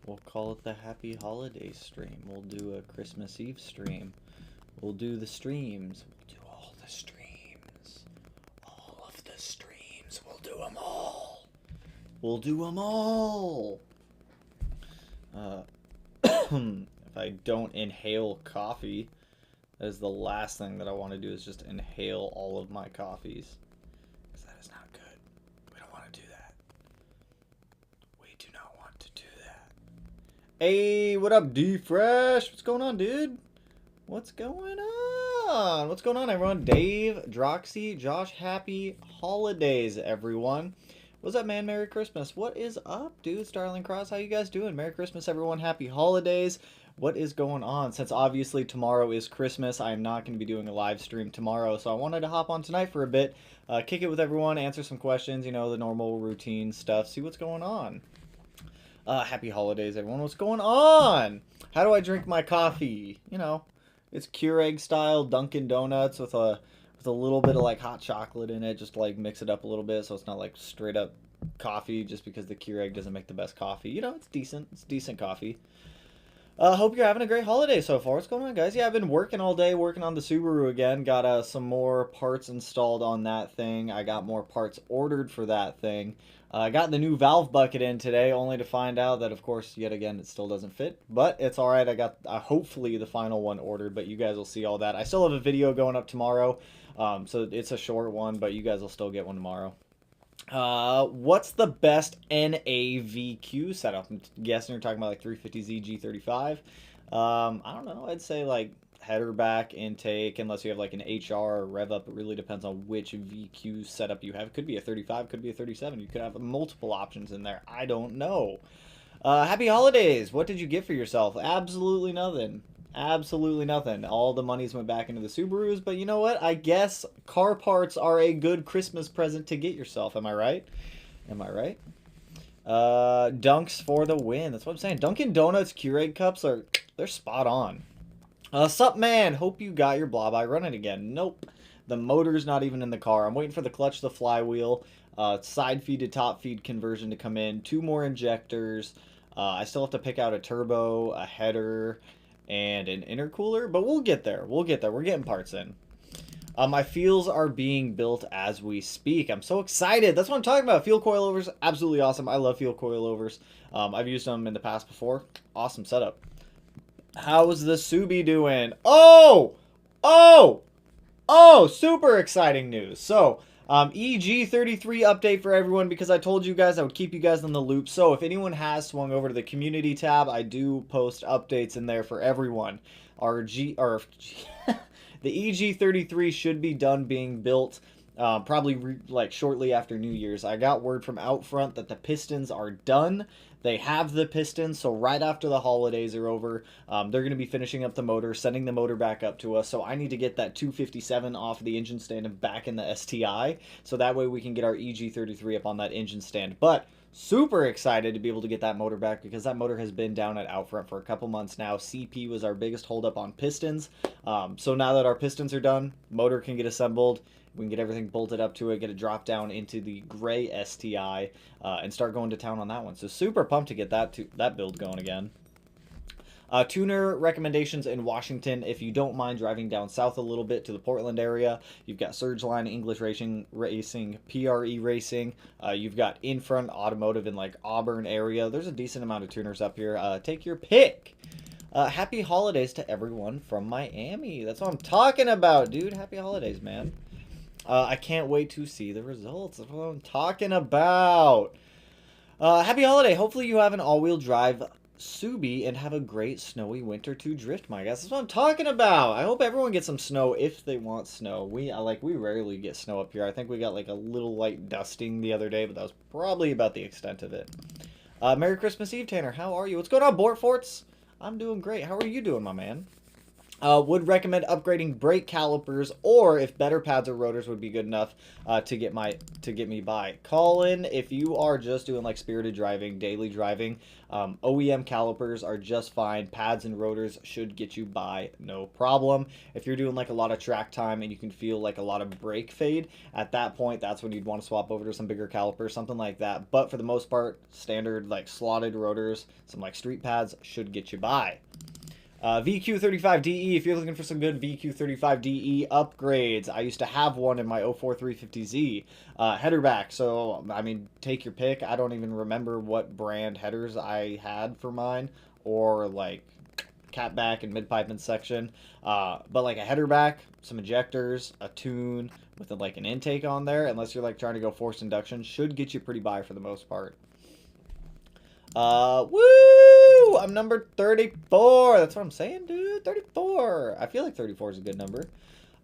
We'll call it the Happy Holidays stream. We'll do a Christmas Eve stream. We'll do the streams. We'll do all the streams. All of the streams. We'll do them all. We'll do them all. If I don't inhale coffee, that is the last thing that I want to do is just inhale all of my coffees. Because that is not good. We don't want to do that. We do not want to do that. Hey, what up, D-Fresh? What's going on, dude? What's going on? What's going on, everyone? Dave, Droxy, Josh, happy holidays, everyone. What's up, man? Merry Christmas. What is up, dude? Starling Cross, how you guys doing? Merry Christmas, everyone. Happy holidays. What is going on? Since obviously tomorrow is Christmas, I am not going to be doing a live stream tomorrow, so I wanted to hop on tonight for a bit, kick it with everyone, answer some questions, you know, the normal routine stuff, see what's going on. Happy holidays, everyone. What's going on? How do I drink my coffee? You know, it's Keurig style Dunkin' Donuts with a little bit of like hot chocolate in it, just to, like, mix it up a little bit so it's not like straight up coffee just because the Keurig doesn't make the best coffee. You know, it's decent. It's decent coffee. Hope you're having a great holiday so far. What's going on, guys? Yeah, I've been working all day, working on the Subaru again. Got some more parts installed on that thing. I got more parts ordered for that thing. I got the new valve bucket in today, only to find out that, of course, yet again, it still doesn't fit. But it's all right. I got, hopefully, the final one ordered, but you guys will see all that. I still have a video going up tomorrow, so it's a short one, but you guys will still get one tomorrow. What's the best NAVQ setup? I'm guessing you're talking about like 350Z G35. I don't know. I'd say like header back intake, unless you have like an HR or rev up. It really depends on which VQ setup you have. It could be a 35, could be a 37. You could have multiple options in there. I don't know. Happy holidays. What did you get for yourself? Absolutely nothing. Absolutely nothing. All the monies went back into the Subarus, but you know what? I guess car parts are a good Christmas present to get yourself. Am I right? Am I right? Dunks for the win. That's what I'm saying. Dunkin' Donuts Keurig cups they're spot on. Sup, man? Hope you got your blob eye running again. Nope. The motor's not even in the car. I'm waiting for the clutch, the flywheel, side feed to top feed conversion to come in. 2 more injectors. I still have to pick out a turbo, a header, and an intercooler, but we'll get there. We'll get there. We're getting parts in. My fuels are being built as we speak. I'm so excited. That's what I'm talking about. Fuel coilovers, absolutely awesome. I love fuel coilovers. I've used them in the past before. Awesome setup. How's the Subi doing? Oh! Oh! Oh! Super exciting news. So, EG33 update for everyone, because I told you guys I would keep you guys in the loop. So if anyone has swung over to the community tab, I do post updates in there for everyone. The EG33 should be done being built probably like shortly after New Year's. I got word from Outfront that the pistons are done. They have the pistons, so right after the holidays are over, they're going to be finishing up the motor, sending the motor back up to us. So I need to get that 257 off the engine stand and back in the STI, so that way we can get our EG33 up on that engine stand. But super excited to be able to get that motor back, because that motor has been down at Outfront for a couple months now. CP was our biggest holdup on pistons. So now that our pistons are done, motor can get assembled. We can get everything bolted up to it, get it dropped down into the gray STI, and start going to town on that one. So super pumped to get that build going again. Tuner recommendations in Washington. If you don't mind driving down south a little bit to the Portland area, you've got Surgeline, English Racing, PRE Racing. You've got In Front Automotive in like Auburn area. There's a decent amount of tuners up here. Take your pick. Happy holidays to everyone from Miami. That's what I'm talking about, dude. Happy holidays, man. I can't wait to see the results. That's what I'm talking about. Happy holiday. Hopefully you have an all-wheel drive Subi and have a great snowy winter to drift, my guys. That's what I'm talking about. I hope everyone gets some snow if they want snow. We rarely get snow up here. I think we got like a little light dusting the other day, but that was probably about the extent of it. Merry Christmas Eve, Tanner. How are you? What's going on, Bortforts? I'm doing great. How are you doing, my man? Would recommend upgrading brake calipers, or if better pads or rotors would be good enough to get me by. Colin, if you are just doing like spirited driving, daily driving, OEM calipers are just fine. Pads and rotors should get you by, no problem. If you're doing like a lot of track time and you can feel like a lot of brake fade, at that point, that's when you'd want to swap over to some bigger calipers, something like that. But for the most part, standard like slotted rotors, some like street pads should get you by. VQ35DE, if you're looking for some good VQ35DE upgrades, I used to have one in my 04350Z header back, so, I mean, take your pick. I don't even remember what brand headers I had for mine, or, like, catback and mid-pipe and section, but, like, a header back, some ejectors, a tune, with, like, an intake on there, unless you're, like, trying to go forced induction, should get you pretty by for the most part. Woo! I'm number 34. That's what I'm saying, dude. 34. I feel like 34 is a good number.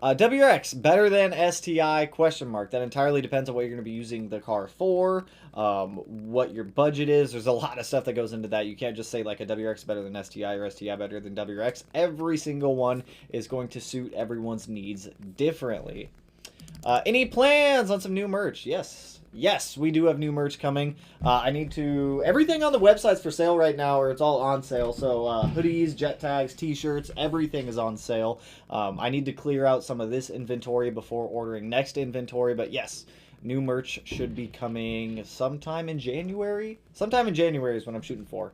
WRX, better than STI, question mark. That entirely depends on what you're going to be using the car for, what your budget is. There's a lot of stuff that goes into that. You can't just say like a WRX better than STI or STI better than WRX. Every single one is going to suit everyone's needs differently. Any plans on some new merch? Yes, we do have new merch coming. I need to... Everything on the website's for sale right now, or it's all on sale. So hoodies, jet tags, t-shirts, everything is on sale. I need to clear out some of this inventory before ordering next inventory. But yes, new merch should be coming sometime in January. Sometime in January is what I'm shooting for.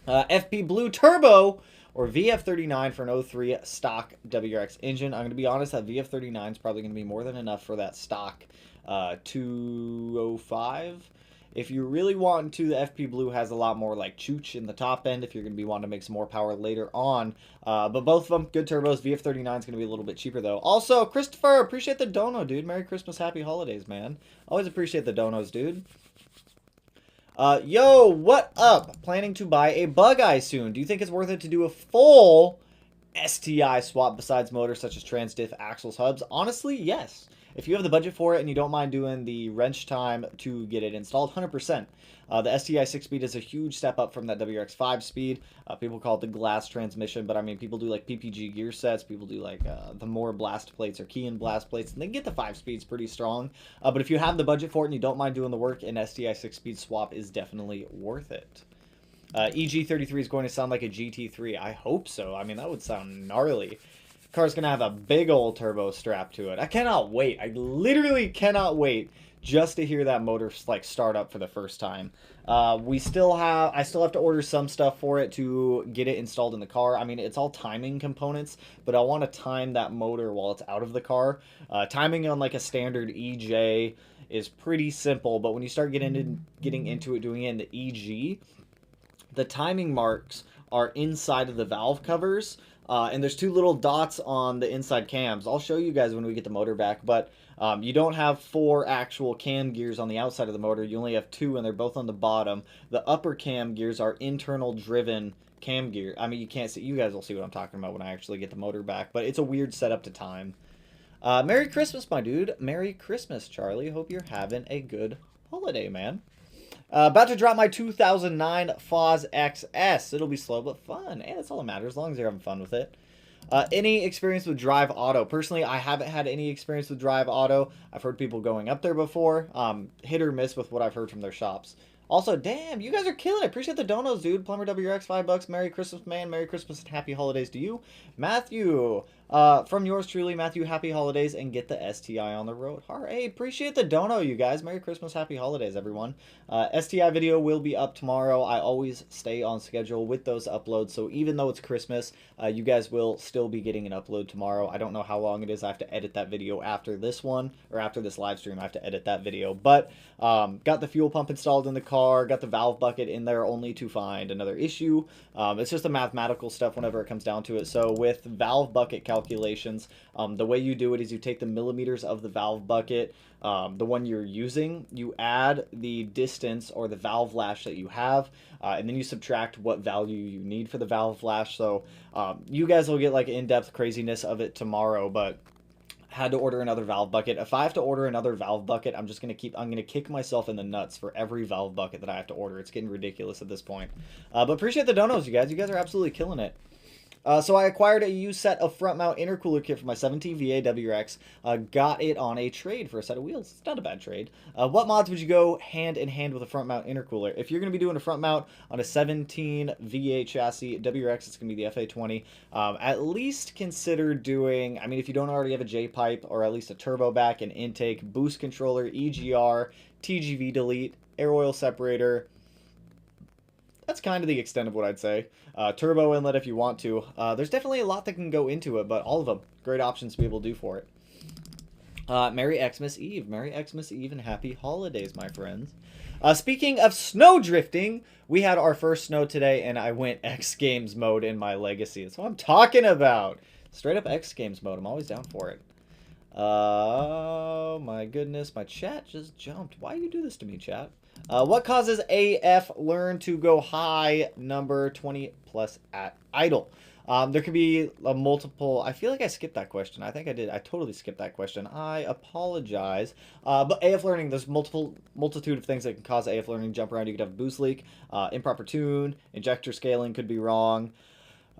FP Blue Turbo, or VF39 for an 03 stock WRX engine. I'm going to be honest, that VF39 is probably going to be more than enough for that stock 205. If you really want to, the FP Blue has a lot more like chooch in the top end if you're going to be wanting to make some more power later on. But both of them, good turbos. VF39 is going to be a little bit cheaper though. Also, Christopher, appreciate the dono, dude. Merry Christmas, Happy Holidays, man. Always appreciate the donos, dude. Yo, what up? Planning to buy a Bug Eye soon. Do you think it's worth it to do a full STI swap besides motors such as trans diff, axles, hubs? Honestly, yes. If you have the budget for it and you don't mind doing the wrench time to get it installed, 100%. The STI 6-speed is a huge step up from that WRX 5-speed. People call it the glass transmission, but I mean, people do like PPG gear sets. People do like the more blast plates or key and blast plates, and they get the 5-speeds pretty strong. But if you have the budget for it and you don't mind doing the work, an STI 6-speed swap is definitely worth it. EG33 is going to sound like a GT3. I hope so. I mean, that would sound gnarly. Car's gonna have a big old turbo strap to it. I cannot wait. I literally cannot wait just to hear that motor like start up for the first time. I still have to order some stuff for it to get it installed in the car. I mean, it's all timing components, but I want to time that motor while it's out of the car. Timing on like a standard EJ is pretty simple, but when you start getting into it, doing it in the EG, the timing marks are inside of the valve covers. And there's two little dots on the inside cams. I'll show you guys when we get the motor back, but you don't have 4 actual cam gears on the outside of the motor. You only have 2, and they're both on the bottom. The upper cam gears are internal driven cam gear. I mean, you can't see. You guys will see what I'm talking about when I actually get the motor back, but it's a weird setup to time. Merry Christmas, my dude. Merry Christmas, Charlie. Hope you're having a good holiday, man. About to drop my 2009 Foz XS. It'll be slow but fun. And that's all that matters, as long as you're having fun with it. Any experience with Drive Auto? Personally, I haven't had any experience with Drive Auto. I've heard people going up there before. Hit or miss with what I've heard from their shops. Also, damn, you guys are killing it. Appreciate the donos, dude. Plumber WRX, $5. Merry Christmas, man. Merry Christmas and happy holidays to you. Matthew, from yours truly, Matthew, happy holidays and get the STI on the road. Hey, appreciate the dono, you guys. Merry Christmas, happy holidays, everyone. STI video will be up tomorrow. I always stay on schedule with those uploads, so even though it's Christmas, you guys will still be getting an upload tomorrow. I don't know how long it is. I have to edit that video after this one, or after this live stream. I have to edit that video, but got the fuel pump installed in the car. Got the valve bucket in there only to find another issue. It's just the mathematical stuff whenever it comes down to it. So with valve bucket calculations, the way you do it is you take the millimeters of the valve bucket, the one you're using, you add the distance or the valve lash that you have, and then you subtract what value you need for the valve lash. So you guys will get like in-depth craziness of it tomorrow, but had to order another valve bucket. If I have to order another valve bucket, I'm gonna kick myself in the nuts for every valve bucket that I have to order. It's getting ridiculous at this point. But appreciate the donos, you guys. You guys are absolutely killing it. So I acquired a used set of front mount intercooler kit for my 17 VA WRX. Got it on a trade for a set of wheels. It's not a bad trade. What mods would you go hand in hand with a front mount intercooler? If you're going to be doing a front mount on a 17 VA chassis WRX, it's going to be the FA20. At least consider doing, I mean, if you don't already have a J-pipe or at least a turbo back, an intake, boost controller, EGR, TGV delete, air oil separator. That's kind of the extent of what I'd say. Turbo inlet if you want to. There's definitely a lot that can go into it, but all of them, great options to be able to do for it. Merry Xmas Eve. Merry Xmas Eve and happy holidays, my friends. Speaking of snow drifting, we had our first snow today, and I went X Games mode in my Legacy. That's what I'm talking about. Straight up X Games mode. I'm always down for it. Oh my goodness, my chat just jumped. Why do you do this to me, chat? What causes AF learn to go high number 20 plus at idle? There could be a multiple. I feel like I skipped that question. I think I did. I totally skipped that question. I apologize. But AF learning, there's multitude of things that can cause AF learning jump around. You could have a boost leak, improper tune, injector scaling could be wrong.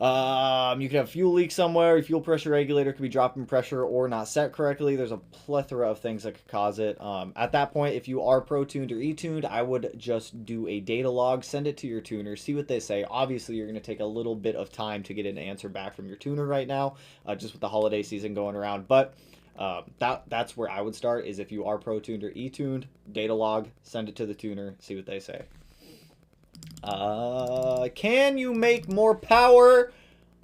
You could have fuel leak somewhere. Your fuel pressure regulator could be dropping pressure or not set correctly. There's a plethora of things that could cause it. At that point, if you are pro-tuned or e-tuned, I would just do a data log, send it to your tuner, see what they say. Obviously, you're going to take a little bit of time to get an answer back from your tuner right now, just with the holiday season going around. But that's where I would start, is if you are pro-tuned or e-tuned, data log, send it to the tuner, see what they say. Can you make more power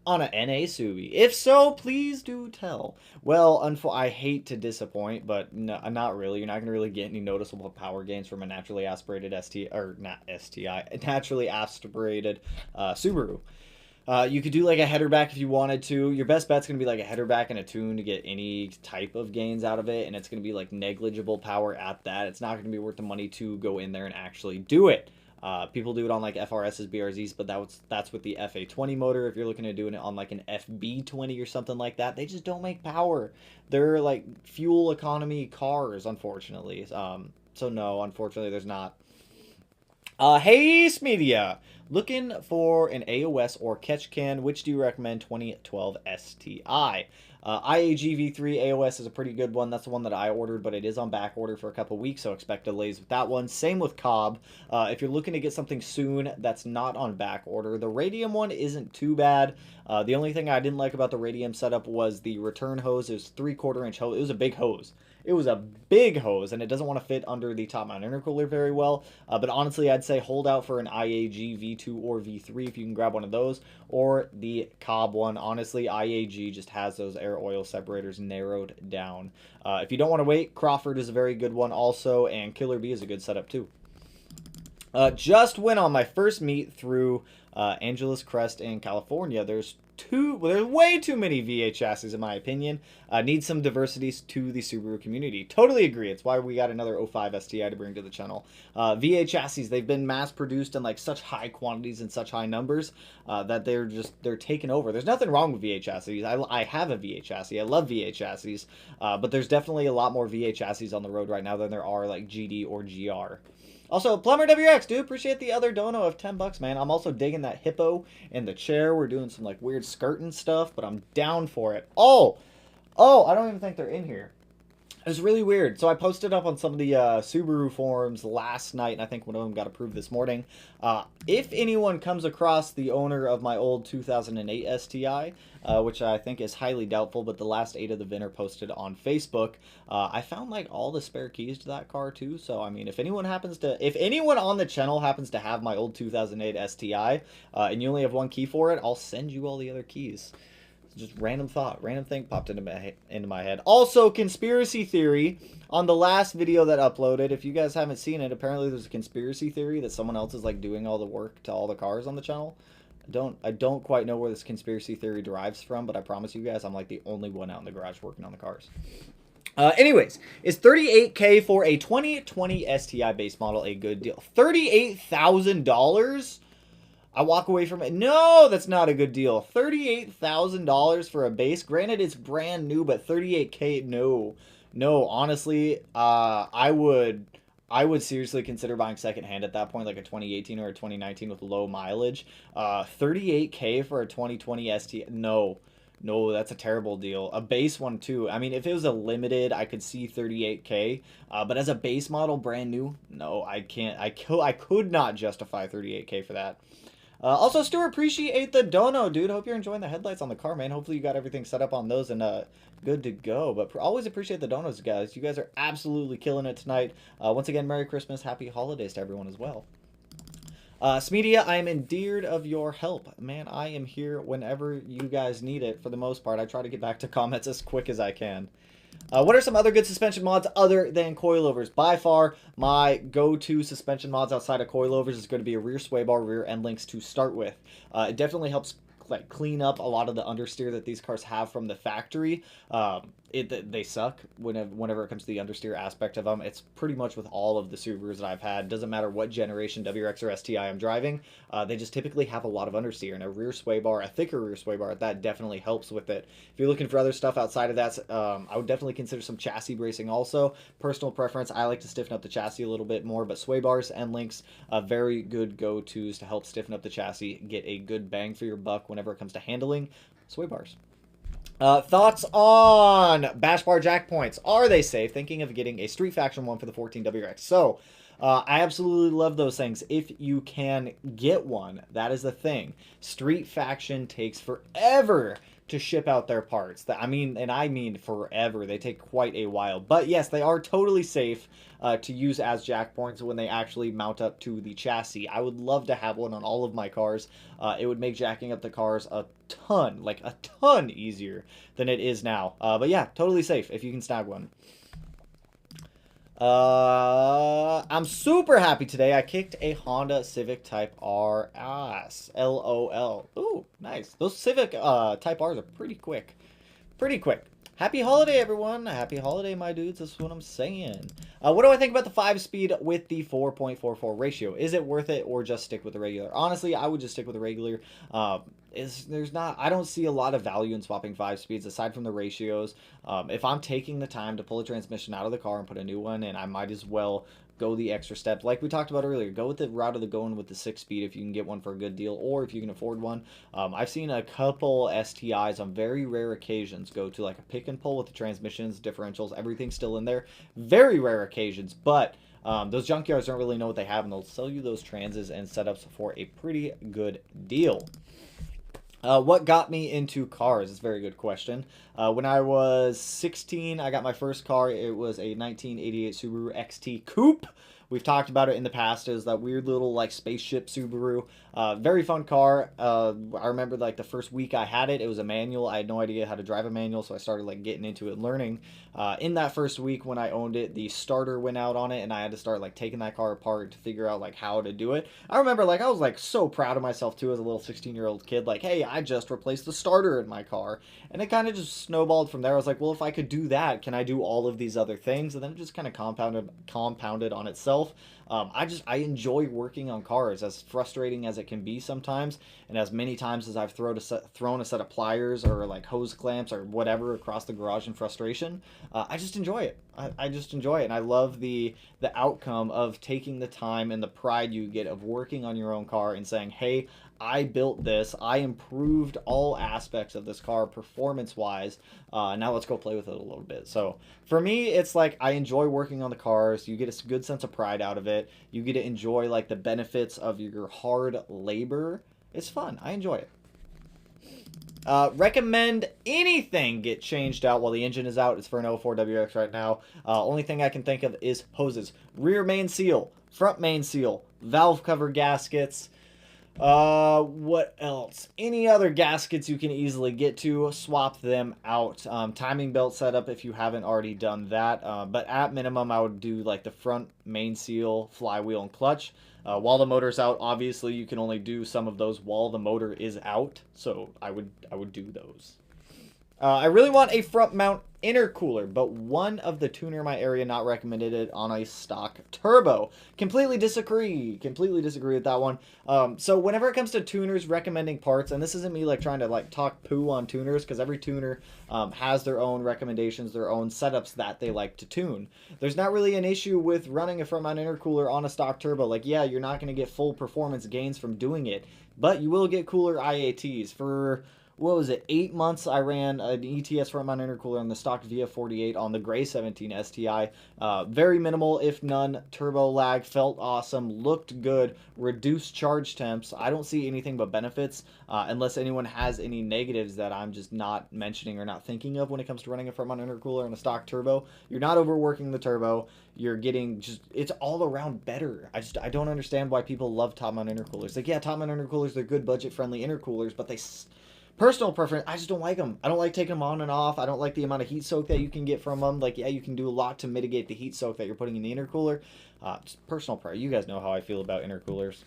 on a NA Subi? If so, please do tell. Well, I hate to disappoint, but no, not really. You're not going to really get any noticeable power gains from a naturally aspirated naturally aspirated Subaru. You could do like a header back if you wanted to. Your best bet's going to be like a header back and a tune to get any type of gains out of it, and it's going to be like negligible power at that. It's not going to be worth the money to go in there and actually do it. People do it on like FRS's, BRZs, but that's with the FA20 motor. If you're looking at doing it on like an FB20 or something like that, they just don't make power. They're like fuel economy cars, unfortunately. So no, unfortunately, there's not. Haze Media, looking for an AOS or catch can. Which do you recommend? 2012 STI. IAG V3 AOS is a pretty good one. That's the one that I ordered, but it is on back order for a couple weeks, so expect delays with that one. Same with Cobb. If you're looking to get something soon that's not on back order, the Radium one isn't too bad. The only thing I didn't like about the Radium setup was the return hose. It was 3/4 inch hose. It was a big hose. It was a big hose, and it doesn't want to fit under the top mount intercooler very well. But honestly, I'd say hold out for an IAG V2 or V3 if you can grab one of those, or the Cobb one. Honestly, IAG just has those air oil separators narrowed down. If you don't want to wait, Crawford is a very good one also, and Killer Bee is a good setup too. Just went on my first meet through Angeles Crest in California. There's way too many VA chassis in my opinion. Need some diversity to the Subaru community. Totally agree. It's why we got another 05 STI to bring to the channel. VA chassis, they've been mass produced in like such high quantities and such high numbers that they're taking over. There's nothing wrong with VA chassis. I have a VA chassis. I love VA chassis. But there's definitely a lot more VA chassis on the road right now than there are like GD or GR. Also, Plumber WX, dude, appreciate the other dono of $10, man. I'm also digging that hippo in the chair. We're doing some, like, weird skirting stuff, but I'm down for it. Oh, I don't even think they're in here. It was really weird. So I posted up on some of the Subaru forums last night, and I think one of them got approved this morning. If anyone comes across the owner of my old 2008 STI, which I think is highly doubtful, but the last 8 of the VIN are posted on Facebook, I found like all the spare keys to that car too. So I mean, if anyone on the channel happens to have my old 2008 STI, and you only have one key for it, I'll send you all the other keys. Just random thing popped into my head. Also, conspiracy theory on the last video that uploaded. If you guys haven't seen it, apparently there's a conspiracy theory that someone else is like doing all the work to all the cars on the channel. I don't quite know where this conspiracy theory derives from, but I promise you guys I'm like the only one out in the garage working on the cars. Anyways, is $38K for a 2020 STI base model a good deal? $38,000? I walk away from it. No, that's not a good deal. $38,000 for a base. Granted, it's brand new, but $38K, no. No, honestly, I would I would seriously consider buying secondhand at that point, like a 2018 or a 2019 with low mileage. 38K for a 2020 ST. No, no, that's a terrible deal. A base one too. I mean, if it was a limited, I could see 38K. But as a base model, brand new, no, I can't. I could not justify 38K for that. Also, Stuart, appreciate the dono, dude. Hope you're enjoying the headlights on the car, man. Hopefully you got everything set up on those and good to go. But always appreciate the donos, guys. You guys are absolutely killing it tonight. Once again, Merry Christmas, Happy Holidays to everyone as well. Smedia, I am endeared of your help. Man, I am here whenever you guys need it for the most part. I try to get back to comments as quick as I can. What are some other good suspension mods other than coilovers? By far, my go-to suspension mods outside of coilovers is going to be a rear sway bar, rear end links to start with. It definitely helps like clean up a lot of the understeer that these cars have from the factory. They suck whenever it comes to the understeer aspect of them. It's pretty much with all of the Subarus that I've had. Doesn't matter what generation WRX or STI I'm driving. They just typically have a lot of understeer, and a rear sway bar, a thicker rear sway bar, that definitely helps with it. If you're looking for other stuff outside of that, I would definitely consider some chassis bracing also. Personal preference, I like to stiffen up the chassis a little bit more, but sway bars and links, very good go-tos to help stiffen up the chassis, get a good bang for your buck whenever it comes to handling. Sway bars. Thoughts on bash bar jack points? Are they safe? Thinking of getting a Street Faction one for the 14WX. So, I absolutely love those things. If you can get one, that is the thing. Street Faction takes forever to ship out their parts. I mean forever. They take quite a while. But yes, they are totally safe to use as jack points when they actually mount up to the chassis. I would love to have one on all of my cars. It would make jacking up the cars a ton easier than it is now. But yeah, totally safe if you can snag one. I'm super happy today. I kicked a Honda Civic Type R ass. LOL. Ooh, nice. Those Civic Type Rs are pretty quick. Pretty quick. Happy holiday, everyone. Happy holiday, my dudes. That's what I'm saying. What do I think about the 5-speed with the 4.44 ratio? Is it worth it or just stick with the regular? Honestly, I would just stick with the regular. I don't see a lot of value in swapping 5 speeds aside from the ratios. If I'm taking the time to pull a transmission out of the car and put a new one in, I might as well go the extra step. Like we talked about earlier, go with the route of the going with the 6-speed if you can get one for a good deal, or if you can afford one. I've seen a couple STIs on very rare occasions go to like a pick and pull with the transmissions, differentials, everything still in there. Very rare occasions, but those junkyards don't really know what they have, and they'll sell you those transes and setups for a pretty good deal. What got me into cars? It's a very good question. When I was 16, I got my first car. It was a 1988 Subaru XT Coupe. We've talked about it in the past. It was that weird little like spaceship Subaru. Very fun car. I remember like the first week I had it, it was a manual. I had no idea how to drive a manual, so I started like getting into it and learning. In that first week when I owned it, the starter went out on it, and I had to start like taking that car apart to figure out like how to do it. I remember like I was like so proud of myself too as a little 16-year-old kid. Like, hey, I just replaced the starter in my car, and it kind of just snowballed from there. I was like, well, if I could do that, can I do all of these other things? And then it just kind of compounded on itself. I enjoy working on cars, as frustrating as it can be sometimes, and as many times as I've thrown a set of pliers or like hose clamps or whatever across the garage in frustration. I just enjoy it. I just enjoy it, and I love the outcome of taking the time and the pride you get of working on your own car and saying, hey, I built this, I improved all aspects of this car performance-wise, now let's go play with it a little bit. So for me, it's like I enjoy working on the cars. You get a good sense of pride out of it. You get to enjoy like the benefits of your hard labor. It's fun. I enjoy it. Recommend anything get changed out while the engine is out. It's for an 04 WRX right now. Only thing I can think of is hoses. Rear main seal, front main seal, valve cover gaskets. What else? Any other gaskets you can easily get to, swap them out. Timing belt setup if you haven't already done that. But at minimum, I would do like the front main seal, flywheel, and clutch. While the motor's out, obviously you can only do some of those while the motor is out. So I would do those. I really want a front mount intercooler, but one of the tuner in my area not recommended it on a stock turbo. Completely disagree. Completely disagree with that one. So whenever it comes to tuners recommending parts, and this isn't me like trying to like talk poo on tuners, because every tuner has their own recommendations, their own setups that they like to tune. There's not really an issue with running a front mount intercooler on a stock turbo. Like, yeah, you're not going to get full performance gains from doing it, but you will get cooler IATs. For what was it, 8 months I ran an ETS front mount intercooler on the stock VF48 on the Gray 17 STI. Very minimal, if none, turbo lag, felt awesome, looked good, reduced charge temps. I don't see anything but benefits, unless anyone has any negatives that I'm just not mentioning or not thinking of when it comes to running a front mount intercooler on a stock turbo. You're not overworking the turbo. You're getting just, it's all around better. I don't understand why people love top mount intercoolers. Like, yeah, top mount intercoolers, they're good budget friendly intercoolers, but personal preference, I just don't like them. I don't like taking them on and off. I don't like the amount of heat soak that you can get from them. Like, yeah, you can do a lot to mitigate the heat soak that you're putting in the intercooler. Just personal preference. You guys know how I feel about intercoolers.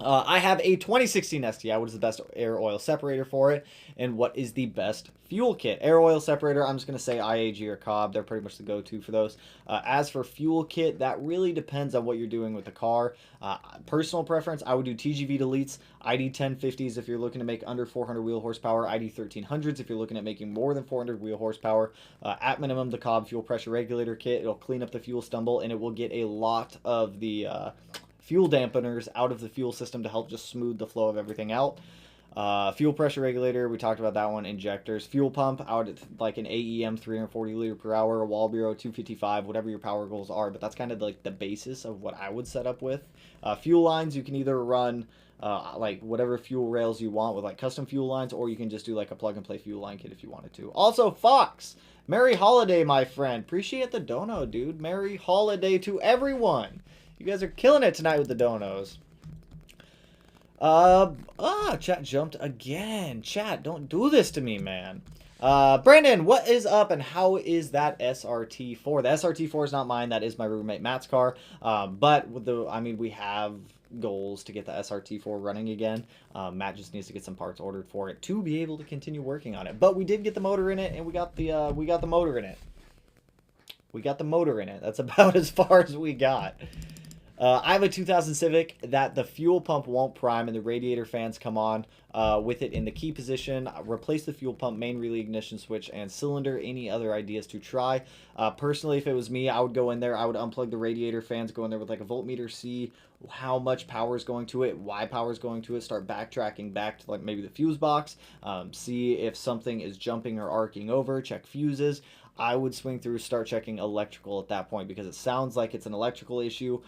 I have a 2016 STI. What is the best air oil separator for it? And what is the best fuel kit? Air oil separator, I'm just going to say IAG or Cobb. They're pretty much the go-to for those. As for fuel kit, that really depends on what you're doing with the car. Personal preference, I would do TGV deletes, ID 1050s if you're looking to make under 400 wheel horsepower, ID 1300s if you're looking at making more than 400 wheel horsepower. At minimum, the Cobb fuel pressure regulator kit. It'll clean up the fuel stumble, and it will get a lot of the fuel dampeners out of the fuel system to help just smooth the flow of everything out. Fuel pressure regulator, we talked about that one. Injectors, fuel pump, out at like an AEM 340 liter per hour, a Wall Bureau 255, whatever your power goals are, but that's kind of like the basis of what I would set up with. Fuel lines, you can either run like whatever fuel rails you want with like custom fuel lines, or you can just do like a plug and play fuel line kit if you wanted to. Also, Fox, Merry Holiday, my friend. Appreciate the dono, dude. Merry Holiday to everyone. You guys are killing it tonight with the donos. Chat jumped again. Chat, don't do this to me, man. Brandon, what is up and how is that SRT4? The SRT4 is not mine. That is my roommate Matt's car. But with we have goals to get the SRT4 running again. Matt just needs to get some parts ordered for it to be able to continue working on it. But we did get the motor in it, and we got the motor in it. We got the motor in it. That's about as far as we got. I have a 2000 Civic that the fuel pump won't prime and the radiator fans come on with it in the key position. Replace the fuel pump, main relay ignition switch, and cylinder. Any other ideas to try? Personally, if it was me, I would go in there. I would unplug the radiator fans, go in there with like a voltmeter, see how much power is going to it, why power is going to it, start backtracking back to like maybe the fuse box, see if something is jumping or arcing over, check fuses. I would swing through, start checking electrical at that point, because it sounds like it's an electrical issue,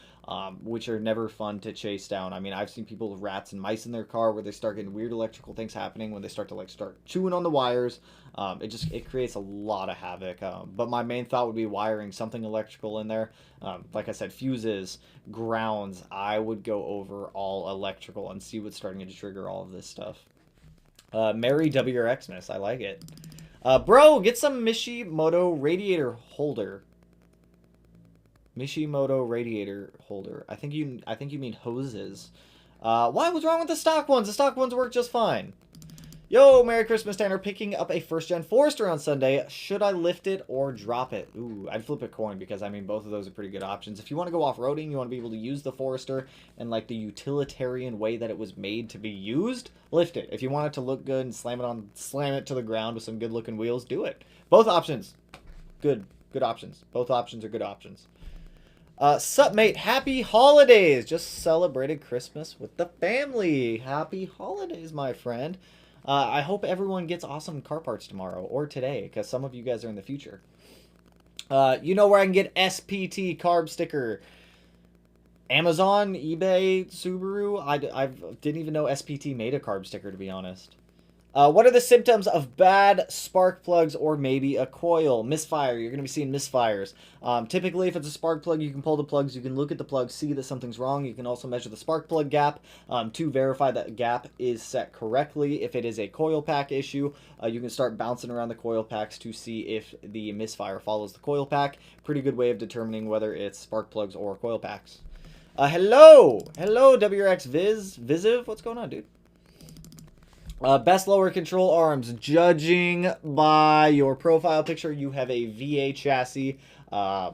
which are never fun to chase down. I mean, I've seen people with rats and mice in their car where they start getting weird electrical things happening when they start to start chewing on the wires. It creates a lot of havoc. But my main thought would be wiring something electrical in there. Like I said, fuses, grounds. I would go over all electrical and see what's starting to trigger all of this stuff. Merry WRXmas. I like it. Bro, get some Mishimoto radiator holder. Mishimoto radiator holder. I think you mean hoses. Why? What's wrong with the stock ones? The stock ones work just fine. Yo, Merry Christmas, Tanner. Picking up a first-gen Forester on Sunday. Should I lift it or drop it? Ooh, I'd flip a coin, because, I mean, both of those are pretty good options. If you want to go off-roading, you want to be able to use the Forester in, like, the utilitarian way that it was made to be used, lift it. If you want it to look good and slam it to the ground with some good-looking wheels, do it. Both options. Good options. Both options are good options. Sup, mate? Happy holidays! Just celebrated Christmas with the family. Happy holidays, my friend. I hope everyone gets awesome car parts tomorrow or today, because some of you guys are in the future. You know where I can get SPT carb sticker? Amazon, eBay, Subaru. I didn't even know SPT made a carb sticker, to be honest. What are the symptoms of bad spark plugs or maybe a coil? Misfire. You're going to be seeing misfires. Typically, if it's a spark plug, you can pull the plugs. You can look at the plug, see that something's wrong. You can also measure the spark plug gap to verify that gap is set correctly. If it is a coil pack issue, you can start bouncing around the coil packs to see if the misfire follows the coil pack. Pretty good way of determining whether it's spark plugs or coil packs. Hello, WRX Visiv. What's going on, dude? Best lower control arms. Judging by your profile picture, you have a VA chassis.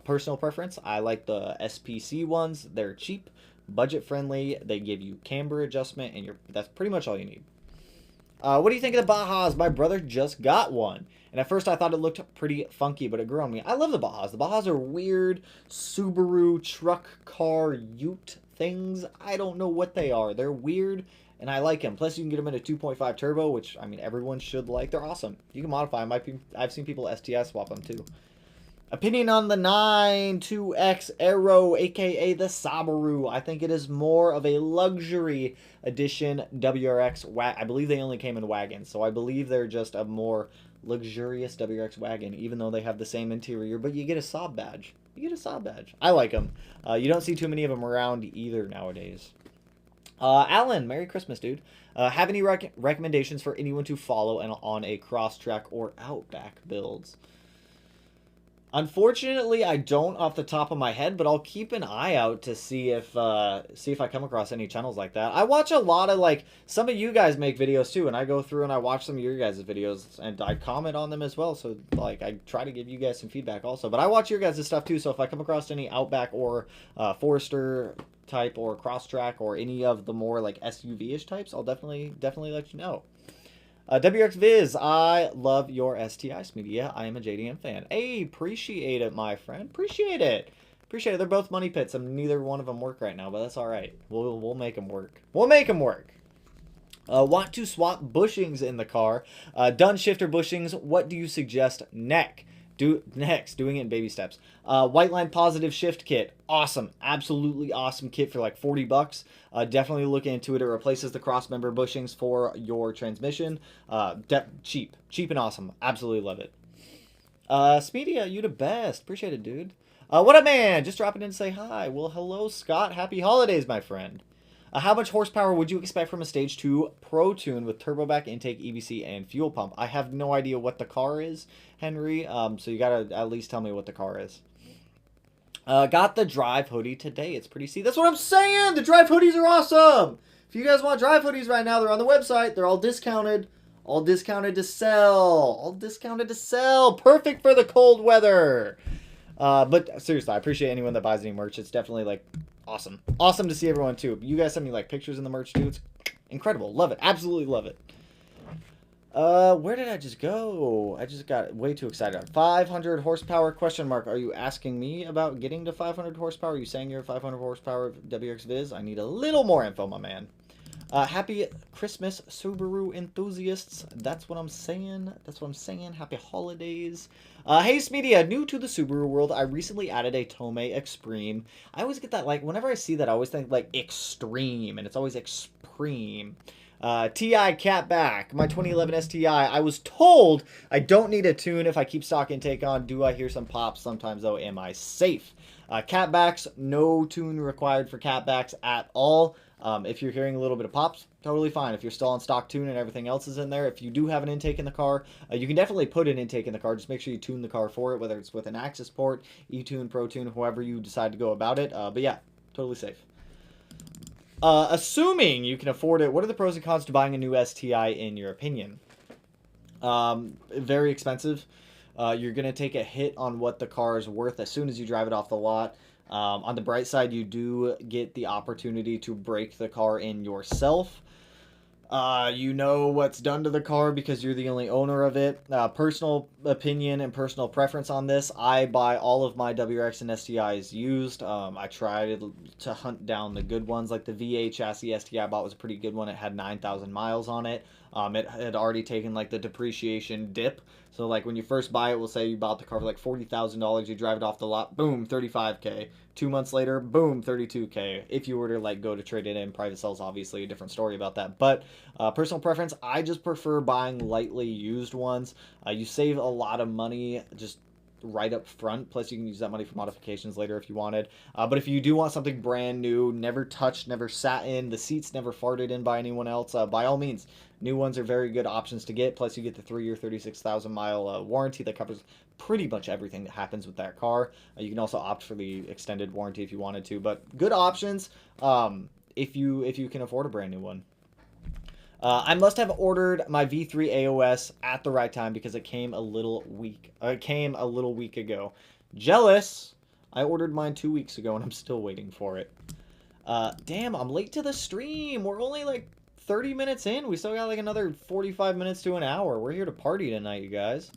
Personal preference, I like the SPC ones. They're cheap, budget friendly. They give you camber adjustment, and that's pretty much all you need. What do you think of the Bajas? My brother just got one. And at first I thought it looked pretty funky, but it grew on me. I love the Bajas. The Bajas are weird Subaru truck car ute things. I don't know what they are. They're weird, and I like them. Plus, you can get them in a 2.5 turbo, which, I mean, everyone should like. They're awesome. You can modify them. I've seen people STI swap them, too. Opinion on the 92X Aero, aka the Subaru. I think it is more of a luxury edition WRX wagon. I believe they only came in wagons, so I believe they're just a more luxurious WRX wagon, even though they have the same interior, but you get a Saab badge. You get a Saab badge. I like them. You don't see too many of them around either nowadays. Alan, Merry Christmas, dude. Have any recommendations for anyone to follow on a Crosstrek or Outback builds? Unfortunately, I don't off the top of my head, but I'll keep an eye out to see if I come across any channels like that. I watch a lot of, like, some of you guys make videos too, and I go through and I watch some of your guys' videos, and I comment on them as well, so, like, I try to give you guys some feedback also. But I watch your guys' stuff too, so if I come across any Outback or Forester type or Crosstrek or any of the more, like, SUV-ish types, I'll definitely let you know. WX Viz, I love your STIs media. I am a JDM fan. Hey, appreciate it, my friend. Appreciate it. Appreciate it. They're both money pits, and neither one of them work right now, but that's all right. We'll make them work. We'll make them work. Want to swap bushings in the car. Done shifter bushings. What do you suggest next? Doing it in baby steps. White Line Positive Shift Kit. Awesome. Absolutely awesome kit for like 40 bucks. Definitely look into it. It replaces the cross-member bushings for your transmission. Cheap. Cheap and awesome. Absolutely love it. Speedia, you the best. Appreciate it, dude. What up, man? Just dropping in to say hi. Well, hello, Scott. Happy holidays, my friend. How much horsepower would you expect from a Stage 2 Pro Tune with turboback intake, EBC, and fuel pump? I have no idea what the car is, Henry, so you gotta at least tell me what the car is. Got the Drive hoodie today. It's pretty see. That's what I'm saying! The Drive hoodies are awesome! If you guys want Drive hoodies right now, they're on the website. They're all discounted. All discounted to sell. All discounted to sell. Perfect for the cold weather. But seriously, I appreciate anyone that buys any merch. It's definitely, like, awesome. Awesome to see everyone, too. You guys send me, like, pictures in the merch, too. It's incredible. Love it. Absolutely love it. Where did I just go? I just got way too excited. 500 horsepower question mark. Are you asking me about getting to 500 horsepower? Are you saying you're 500 horsepower WX Viz? I need a little more info, my man. Happy Christmas, Subaru enthusiasts. That's what I'm saying. That's what I'm saying. Happy holidays. Hey, Smedia, new to the Subaru world. I recently added a Tomei Extreme. I always get that, like, whenever I see that, I always think, like, extreme, and it's always extreme. TI Catback, my 2011 STI. I was told I don't need a tune if I keep stock intake on. Do I hear some pops sometimes, though? Am I safe? Catbacks, no tune required for catbacks at all. If you're hearing a little bit of pops, totally fine. If you're still on stock tune and everything else is in there, if you do have an intake in the car, you can definitely put an intake in the car. Just make sure you tune the car for it, whether it's with an Axis port, eTune, ProTune, however you decide to go about it. But yeah, totally safe. Assuming you can afford it, what are the pros and cons to buying a new STI in your opinion? Very expensive. You're going to take a hit on what the car is worth as soon as you drive it off the lot. On the bright side, you do get the opportunity to break the car in yourself. You know what's done to the car because you're the only owner of it. Personal opinion and personal preference on this, I buy all of my WRX and STIs used. I try to hunt down the good ones. Like the VA chassis STI I bought was a pretty good one. It had 9,000 miles on it. It had already taken like the depreciation dip. So like when you first buy it, we'll say you bought the car for like $40,000. You drive it off the lot, boom, 35K. 2 months later, boom, 32K. If you were to like go to trade it in, private sales, obviously a different story about that. But personal preference, I just prefer buying lightly used ones. You save a lot of money just right up front. Plus you can use that money for modifications later if you wanted. But if you do want something brand new, never touched, never sat in, the seats never farted in by anyone else, by all means, new ones are very good options to get. Plus you get the 3-year 36,000 mile warranty that covers pretty much everything that happens with that car. You can also opt for the extended warranty if you wanted to, but good options if you can afford a brand new one. I must have ordered my V3 AOS at the right time because it came a little week. It came a little week ago. Jealous. I ordered mine 2 weeks ago and I'm still waiting for it. Damn, I'm late to the stream. We're only like 30 minutes in. We still got like another 45 minutes to an hour. We're here to party tonight, you guys.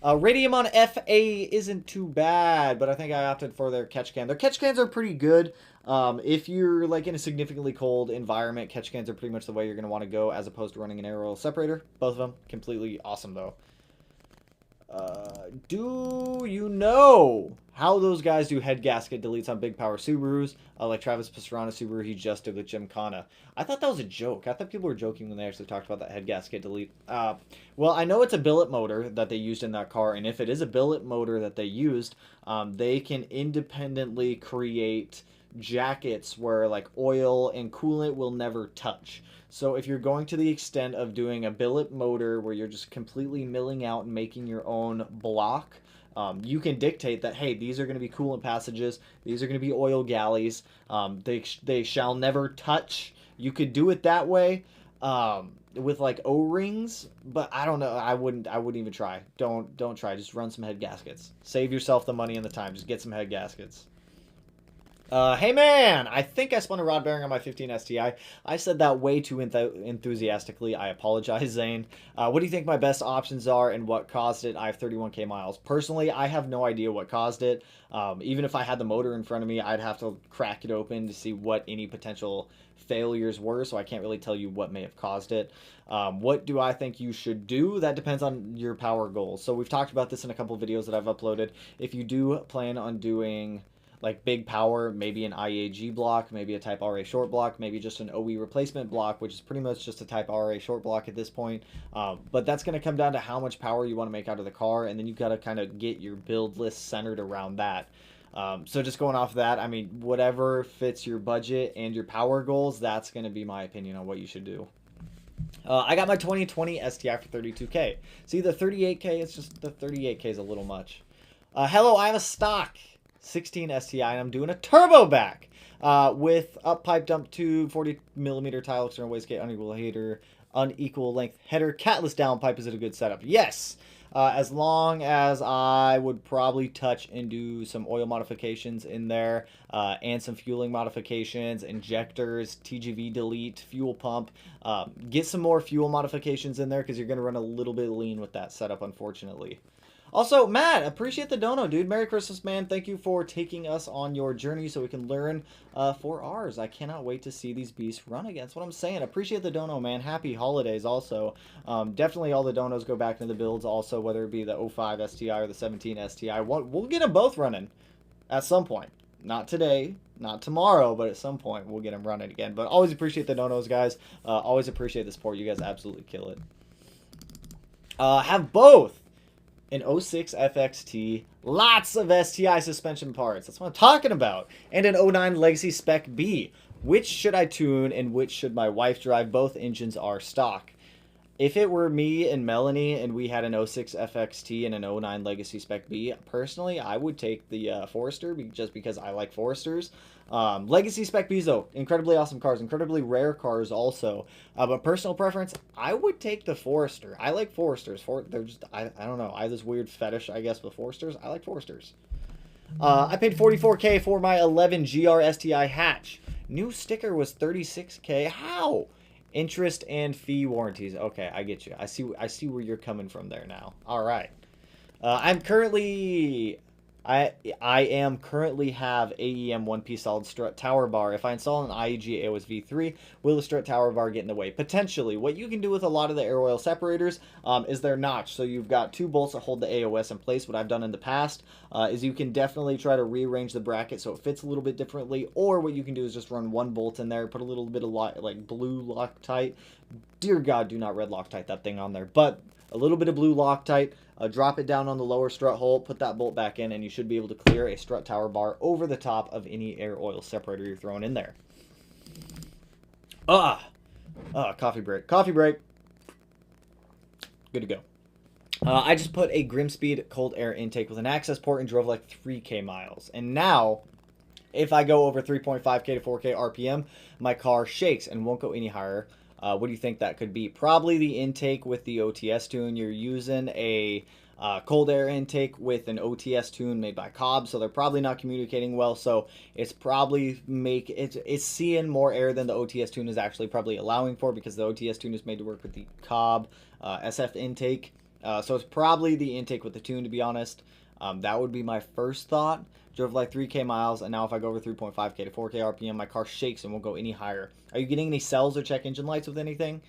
Radium on FA isn't too bad, but I think I opted for their catch can. Their catch cans are pretty good. If you're like in a significantly cold environment, catch cans are pretty much the way you're going to want to go as opposed to running an air oil separator. Both of them completely awesome though. Do you know how those guys do head gasket deletes on big power Subarus? Like Travis Pastrana Subaru he just did with Gymkhana. I thought that was a joke. I thought people were joking when they actually talked about that head gasket delete. Well, I know it's a billet motor that they used in that car, and if it is a billet motor that they used, they can independently create jackets where like oil and coolant will never touch. So if you're going to the extent of doing a billet motor where you're just completely milling out and making your own block, you can dictate that, hey, these are going to be coolant passages, these are going to be oil galleys, they shall never touch. You could do it that way with like O-rings, but I don't know. I wouldn't even try. Don't try. Just run some head gaskets. Save yourself the money and the time. Just get some head gaskets. Hey man, I think I spun a rod bearing on my 15 STI. I said that way too enthusiastically. I apologize, Zane. What do you think my best options are and what caused it? I have 31k miles. Personally, I have no idea what caused it. Even if I had the motor in front of me, I'd have to crack it open to see what any potential failures were, so I can't really tell you what may have caused it. What do I think you should do? That depends on your power goals. So we've talked about this in a couple of videos that I've uploaded. If you do plan on doing like big power, maybe an IAG block, maybe a Type RA short block, maybe just an OE replacement block, which is pretty much just a Type RA short block at this point. But that's going to come down to how much power you want to make out of the car, and then you've got to kind of get your build list centered around that. So just going off that, I mean, whatever fits your budget and your power goals, that's going to be my opinion on what you should do. I got my 2020 STI for 32k. See, the 38k, it's just the 38k is a little much. Hello, I have a stock 16 STI, and I'm doing a turbo back with up pipe dump tube, 40mm tile external wastegate, unequal length header, catless downpipe. Is it a good setup? Yes. As long as I would probably touch and do some oil modifications in there and some fueling modifications, injectors, TGV delete, fuel pump. Get some more fuel modifications in there because you're going to run a little bit lean with that setup, unfortunately. Also, Matt, appreciate the dono, dude. Merry Christmas, man. Thank you for taking us on your journey so we can learn for ours. I cannot wait to see these beasts run again. That's what I'm saying. Appreciate the dono, man. Happy holidays also. Definitely all the donos go back into the builds also, whether it be the 05 STI or the 17 STI. We'll get them both running at some point. Not today, not tomorrow, but at some point we'll get them running again. But always appreciate the donos, guys. Always appreciate the support. You guys absolutely kill it. Have both an 06 FXT, lots of STI suspension parts. That's what I'm talking about. And an 09 Legacy Spec B. Which should I tune and which should my wife drive? Both engines are stock. If it were me and Melanie and we had an 06 FXT and an 09 Legacy Spec B, personally, I would take the Forester just because I like Foresters. Legacy Spec Bs, though, incredibly awesome cars, incredibly rare cars also. But personal preference, I would take the Forester. I like Foresters. They're just, I don't know, I have this weird fetish, I guess, with Foresters. I like Foresters. I paid 44k for my 11 GR STI hatch. New sticker was 36k. How? Interest and fee warranties. Okay, I get you. I see where you're coming from there now. All right. I am currently have AEM one-piece solid strut tower bar. If I install an IEG AOS V3, will the strut tower bar get in the way? Potentially. What you can do with a lot of the air oil separators is their notch. So you've got two bolts that hold the AOS in place. What I've done in the past is you can definitely try to rearrange the bracket so it fits a little bit differently. Or what you can do is just run one bolt in there, put a little bit of like blue Loctite. Dear God, do not red Loctite that thing on there. But a little bit of blue Loctite. Drop it down on the lower strut hole, put that bolt back in, and you should be able to clear a strut tower bar over the top of any air oil separator you're throwing in there. Coffee break. Coffee break. Good to go. I just put a Grimspeed cold air intake with an access port and drove like 3k miles. And now, if I go over 3.5k to 4k RPM, my car shakes and won't go any higher. What do you think that could be? Probably the intake with the OTS tune. You're using a cold air intake with an OTS tune made by Cobb, so they're probably not communicating well. So it's probably it's seeing more air than the OTS tune is actually probably allowing for, because the OTS tune is made to work with the Cobb SF intake. So it's probably the intake with the tune, to be honest. That would be my first thought. Drove like 3K miles, and now if I go over 3.5K to 4K RPM, my car shakes and won't go any higher. Are you getting any cells or check engine lights with anything?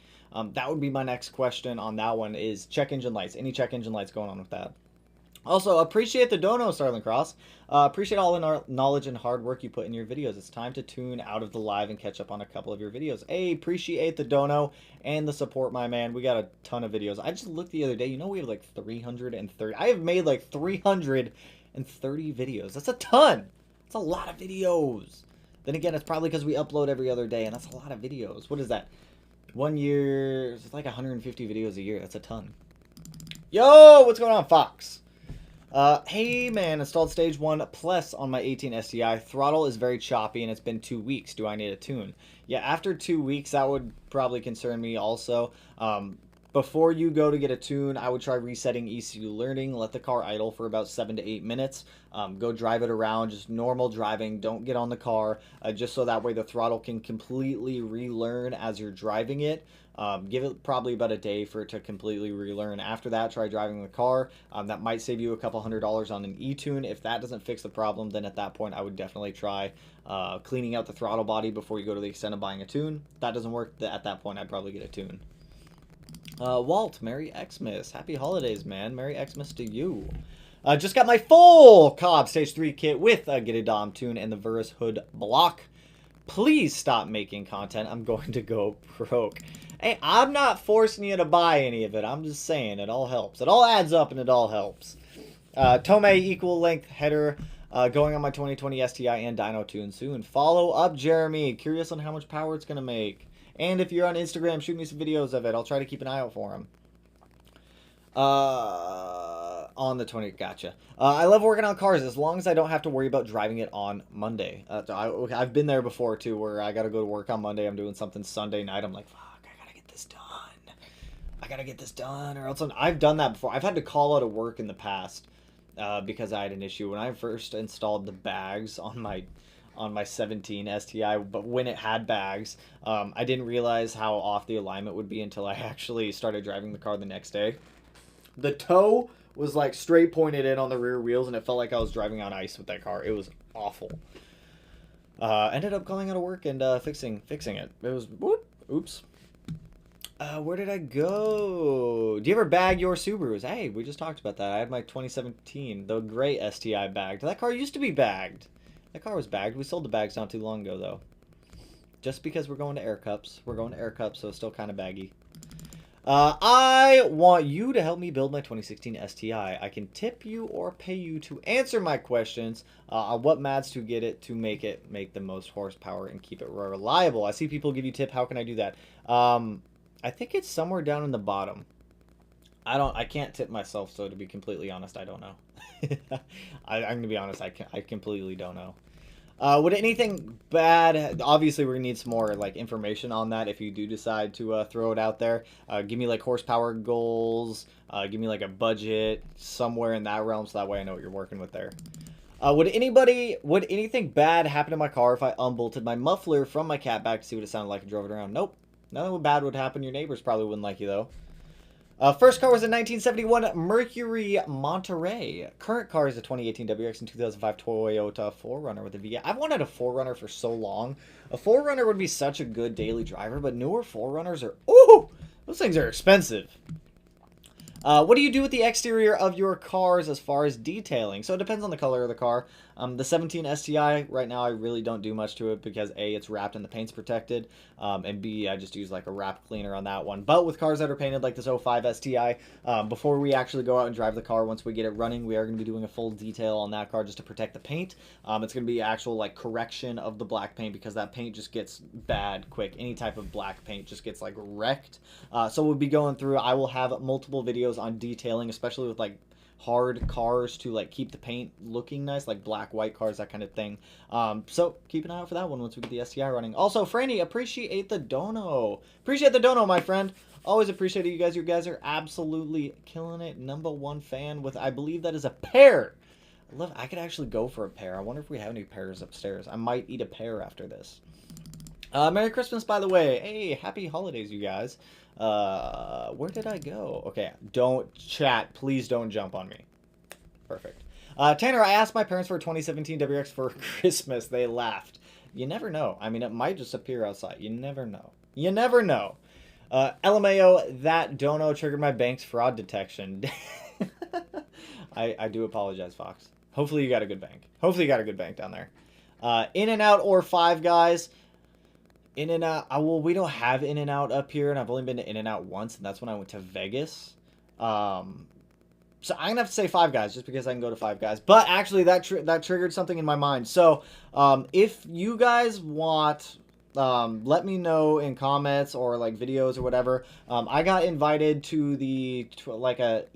That would be my next question on that one, is check engine lights. Any check engine lights going on with that? Also, appreciate the dono, Starling Cross. Appreciate all the knowledge and hard work you put in your videos. It's time to tune out of the live and catch up on a couple of your videos. Hey, appreciate the dono and the support, my man. We got a ton of videos. I just looked the other day. You know, we have like 330. I have made like 330 videos. That's a ton. That's a lot of videos. Then again, it's probably because we upload every other day, and that's a lot of videos. What is that? 1 year, it's like 150 videos a year. That's a ton. Yo, what's going on, Fox? Hey man, installed stage 1 plus on my 18 STI. Throttle is very choppy and it's been 2 weeks. Do I need a tune? Yeah, after 2 weeks, that would probably concern me also. Before you go to get a tune, I would try resetting ECU learning. Let the car idle for about 7 to 8 minutes. Go drive it around, just normal driving. Don't get on the car, just so that way the throttle can completely relearn as you're driving it. Give it probably about a day for it to completely relearn. After that, try driving the car. That might save you a couple $100 on an e-tune. If that doesn't fix the problem, then at that point, I would definitely try cleaning out the throttle body before you go to the extent of buying a tune. If that doesn't work, at that point, I'd probably get a tune. Walt, Merry Xmas. Happy holidays, man. Merry Xmas to you. Just got my full Cobb Stage 3 kit with a Get a Dom tune and the Verus Hood block. Please stop making content. I'm going to go broke. Hey, I'm not forcing you to buy any of it. I'm just saying it all helps. It all adds up and it all helps. Tomei equal length header going on my 2020 STI and dyno tune soon. Follow up, Jeremy. Curious on how much power it's going to make. And if you're on Instagram, shoot me some videos of it. I'll try to keep an eye out for them. On the 20th, gotcha. I love working on cars as long as I don't have to worry about driving it on Monday. I've been there before, too, where I got to go to work on Monday. I'm doing something Sunday night. I'm like, fuck, I got to get this done. I got to get this done, or else I've done that before. I've had to call out of work in the past because I had an issue. When I first installed the bags on my 17 STI, but when it had bags, I didn't realize how off the alignment would be until I actually started driving the car the next day. The toe was like straight pointed in on the rear wheels, and it felt like I was driving on ice with that car. It was awful. Ended up calling out of work and fixing it. It was whoop, oops. Where did I go? Do you ever bag your Subarus? Hey, we just talked about that. I had my 2017, the gray STI bagged. That car used to be bagged. That car was bagged. We sold the bags not too long ago, though. Just because we're going to Air Cups. We're going to Air Cups, so it's still kind of baggy. I want you to help me build my 2016 STI. I can tip you or pay you to answer my questions on what mads to get it to make the most horsepower and keep it reliable. I see people give you tip. How can I do that? I think it's somewhere down in the bottom. I can't tip myself, so to be completely honest, I don't know. I'm going to be honest, I completely don't know. Would anything bad, obviously we're going to need some more like information on that if you do decide to throw it out there. Give me like horsepower goals, give me like a budget, somewhere in that realm, so that way I know what you're working with there. Would anything bad happen to my car if I unbolted my muffler from my catback to see what it sounded like and drove it around? Nope. Nothing bad would happen. Your neighbors probably wouldn't like you though. First car was a 1971 Mercury Monterey. Current car is a 2018 WRX and 2005 Toyota 4Runner with a V8. I've wanted a 4Runner for so long. A 4Runner would be such a good daily driver, but newer 4Runners are... Ooh! Those things are expensive. What do you do with the exterior of your cars as far as detailing? So it depends on the color of the car. The 17 STI, right now I really don't do much to it because A, it's wrapped and the paint's protected, and B, I just use like a wrap cleaner on that one. But with cars that are painted like this 05 STI, before we actually go out and drive the car, once we get it running, we are going to be doing a full detail on that car just to protect the paint. It's going to be actual like correction of the black paint because that paint just gets bad quick. Any type of black paint just gets like wrecked. So we'll be going through, I will have multiple videos on detailing, especially with like hard cars to like keep the paint looking nice, like black, white cars, that kind of thing. So keep an eye out for that one once we get the STI running. Also, Franny, appreciate the dono. Appreciate the dono, my friend. Always appreciate it, you guys. You guys are absolutely killing it. #1 fan with, I believe that is a pear. I could actually go for a pear. I wonder if we have any pears upstairs. I might eat a pear after this. Merry Christmas, by the way. Hey, happy holidays, you guys. Where did I go? Okay, don't chat. Please don't jump on me. Perfect. Tanner, I asked my parents for a 2017 WRX for Christmas. They laughed. You never know. I mean, it might just appear outside. You never know. You never know. LMAO, that dono triggered my bank's fraud detection. I do apologize, Fox. Hopefully you got a good bank. Hopefully you got a good bank down there. In-N-Out or Five Guys. In-N-Out. Well, we don't have In-N-Out up here, and I've only been to In-N-Out once, and that's when I went to Vegas. So I'm going to have to say Five Guys, just because I can go to Five Guys. But actually, that triggered something in my mind. So if you guys want... let me know in comments or like videos or whatever. I got invited to the like a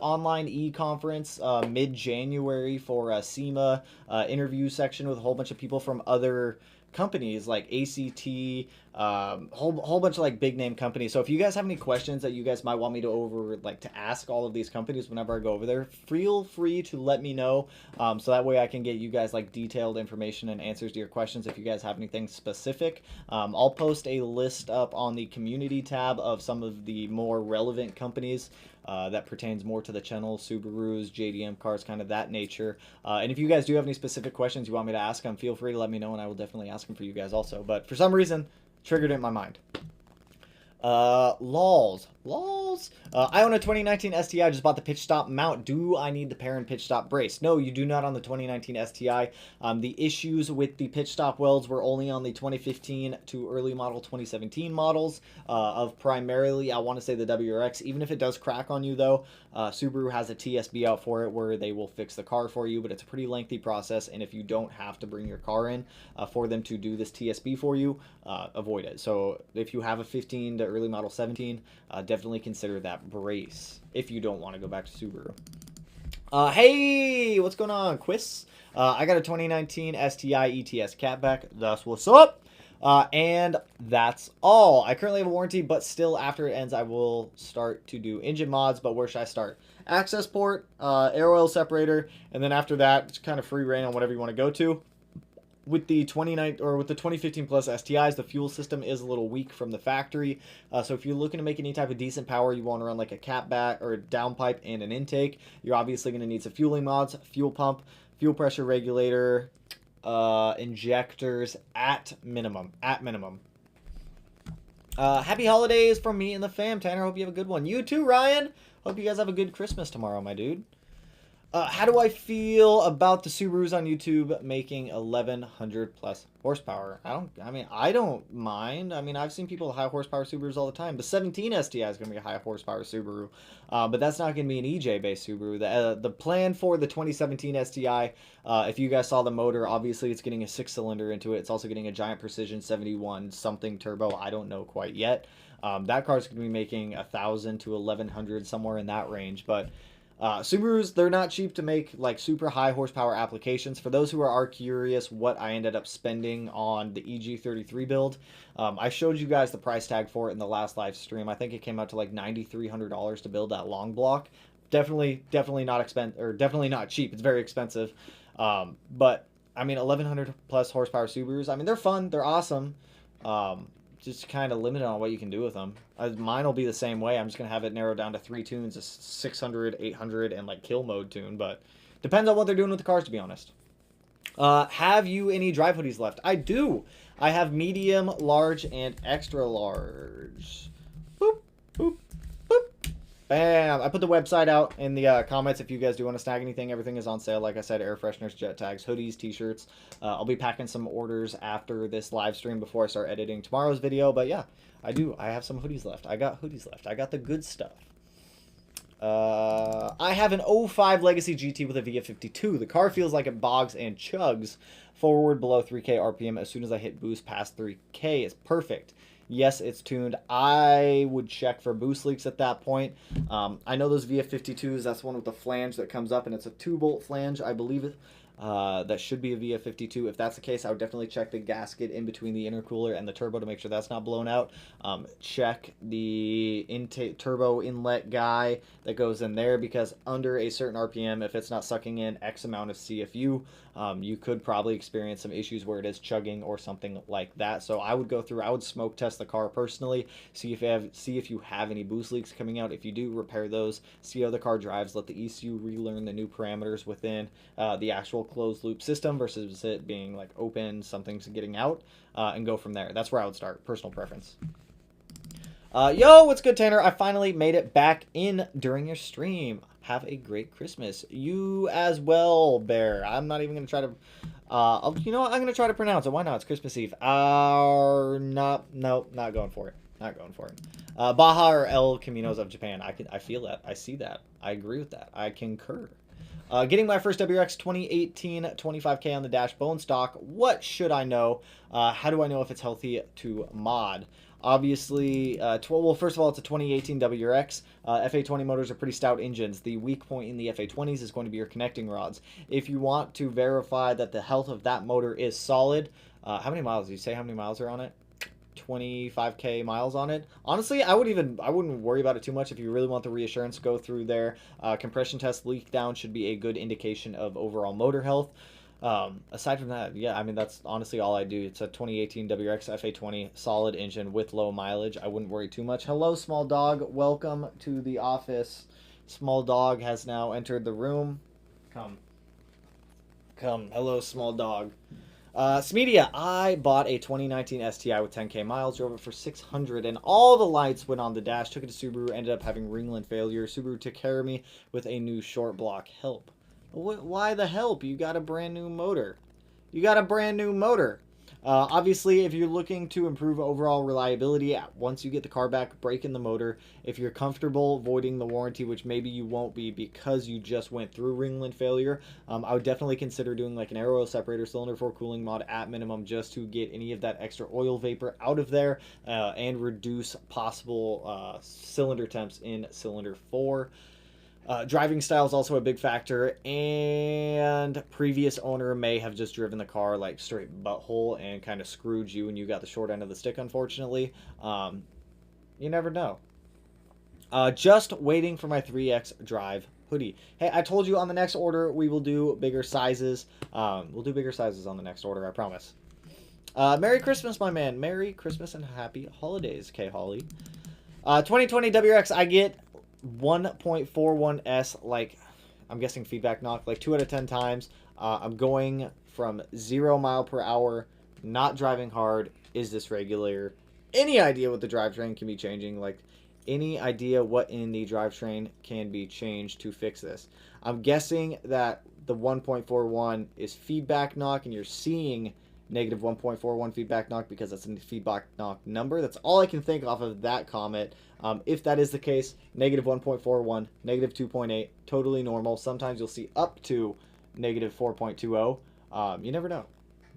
online e-conference mid-January for a SEMA interview section with a whole bunch of people from other companies like ACT, whole bunch of like big name companies. So if you guys have any questions that you guys might want me to ask all of these companies whenever I go over there, feel free to let me know, so that way I can get you guys like detailed information and answers to your questions if you guys have anything specific. I'll post a list up on the community tab of some of the more relevant companies that pertains more to the channel, Subarus, JDM cars, kind of that nature. And if you guys do have any specific questions you want me to ask them, feel free to let me know and I will definitely ask them for you guys also. But for some reason, triggered it in my mind. Lols. I own a 2019 STI. I just bought the pitch stop mount. Do I need the pair and pitch stop brace? No, you do not on the 2019 STI. The issues with the pitch stop welds were only on the 2015 to early model 2017 models of primarily, I want to say, the WRX. Even if it does crack on you, though, Subaru has a TSB out for it where they will fix the car for you, but it's a pretty lengthy process, and if you don't have to bring your car in for them to do this TSB for you, avoid it. So if you have a 15 to early model 17, definitely consider that brace if you don't want to go back to Subaru. Hey, what's going on, Quiz? I got a 2019 STI ETS catback. That's what's up. And that's all. I currently have a warranty, but still, after it ends, I will start to do engine mods. But where should I start? Access port, air oil separator, and then after that, it's kind of free reign on whatever you want to go to. With the 2015 plus STIs, the fuel system is a little weak from the factory. So if you're looking to make any type of decent power, you want to run like a catback or a downpipe and an intake, you're obviously going to need some fueling mods, fuel pump, fuel pressure regulator, injectors at minimum. Happy holidays from me and the fam. Tanner, hope you have a good one. You too, Ryan. Hope you guys have a good Christmas tomorrow, my dude. How do I feel about the Subarus on YouTube making 1100 plus horsepower? I don't mind. I mean, I've seen people with high horsepower Subarus all the time. The 17 STI is going to be a high horsepower Subaru, but that's not going to be an EJ based Subaru. The plan for the 2017 STI, if you guys saw the motor, obviously it's getting a 6-cylinder into it. It's also getting a Giant Precision 71 something turbo. I don't know quite yet. That car's going to be making 1,000 to 1,100, somewhere in that range, but Subarus, they're not cheap to make like super high horsepower applications. For those who are curious what I ended up spending on the EG33 build, I showed you guys the price tag for it in the last live stream. I think it came out to like $9,300 to build that long block. Definitely not definitely not cheap. It's very expensive. But I mean, 1,100 plus horsepower Subarus, I mean, they're fun, they're awesome. Just kind of limited on what you can do with them. Mine will be the same way. I'm just going to have it narrowed down to 3 tunes, a 600, 800, and like kill mode tune, but depends on what they're doing with the cars, to be honest. Have you any drive hoodies left? I do. I have medium, large, and extra large. Boop, boop, boop. Bam. I put the website out in the comments if you guys do want to snag anything. Everything is on sale. Like I said, air fresheners, jet tags, hoodies, t-shirts. I'll be packing some orders after this live stream before I start editing tomorrow's video. But yeah, I do. I have some hoodies left. I got hoodies left. I got the good stuff. I have an 05 Legacy GT with a VF52. The car feels like it bogs and chugs forward below 3K RPM as soon as I hit boost past 3K. It's perfect. Yes, it's tuned. I would check for boost leaks at that point. I know those VF52s, that's one with the flange that comes up, and it's a 2-bolt flange, I believe it. That should be a VF52. If that's the case, I would definitely check the gasket in between the intercooler and the turbo to make sure that's not blown out. Check the intake turbo inlet guy that goes in there, because under a certain RPM, if it's not sucking in X amount of CFU, you could probably experience some issues where it is chugging or something like that. So I would smoke test the car personally, see if you have any boost leaks coming out. If you do, repair those, see how the car drives, let the ECU relearn the new parameters within the actual closed loop system versus it being like open, something's getting out, and go from there. That's where I would start. Personal preference. Yo, what's good, Tanner? I finally made it back in during your stream. Have a great Christmas. You as well, Bear. I'm not even going to try to... you know what? I'm going to try to pronounce it. Why not? It's Christmas Eve. Not going for it. Not going for it. Baja or El Caminos of Japan. I feel that. I see that. I agree with that. I concur. Getting my first WRX 2018 25K on the dash bone stock. What should I know? How do I know if it's healthy to mod? Obviously, well, first of all, it's a 2018 WRX. FA20 motors are pretty stout engines. The weak point in the FA20s is going to be your connecting rods. If you want to verify that the health of that motor is solid, how many miles? Did you say how many miles are on it? 25K miles on it. Honestly, I wouldn't worry about it too much. If you really want the reassurance, go through there. Compression test leak down should be a good indication of overall motor health. Aside from that, yeah, I mean, that's honestly all I do. It's a 2018 WRX FA20 solid engine with low mileage. I wouldn't worry too much. Hello, small dog. Welcome to the office. Small dog has now entered the room. Come. Hello, small dog. Smedia, I bought a 2019 STI with 10K miles, drove it for 600, and all the lights went on the dash. Took it to Subaru, ended up having ringland failure. Subaru took care of me with a new short block help. Why the help? You got a brand new motor. Obviously, if you're looking to improve overall reliability, once you get the car back, break in the motor. If you're comfortable voiding the warranty, which maybe you won't be because you just went through ringland failure, I would definitely consider doing like an air oil separator cylinder for cooling mod at minimum, just to get any of that extra oil vapor out of there and reduce possible cylinder temps in cylinder 4. Driving style is also a big factor, and previous owner may have just driven the car like straight butthole and kind of screwed you and you got the short end of the stick, unfortunately. You never know. Just waiting for my 3X drive hoodie. Hey, I told you on the next order we will do bigger sizes. We'll do bigger sizes on the next order, I promise. Merry Christmas, my man. Merry Christmas and happy holidays, K. Holly. 2020 WRX, I get 1.41S, like, I'm guessing feedback knock, like 2 out of 10 times. I'm going from 0 mile per hour, not driving hard. Is this regular? Any idea what the drivetrain can be changing? Like, any idea what in the drivetrain can be changed to fix this? I'm guessing that the 1.41 is feedback knock, and you're seeing negative 1.41 feedback knock because that's a feedback knock number. That's all I can think off of that comment. If that is the case, negative 1.41, negative 2.8, totally normal. Sometimes you'll see up to negative 4.20. You never know.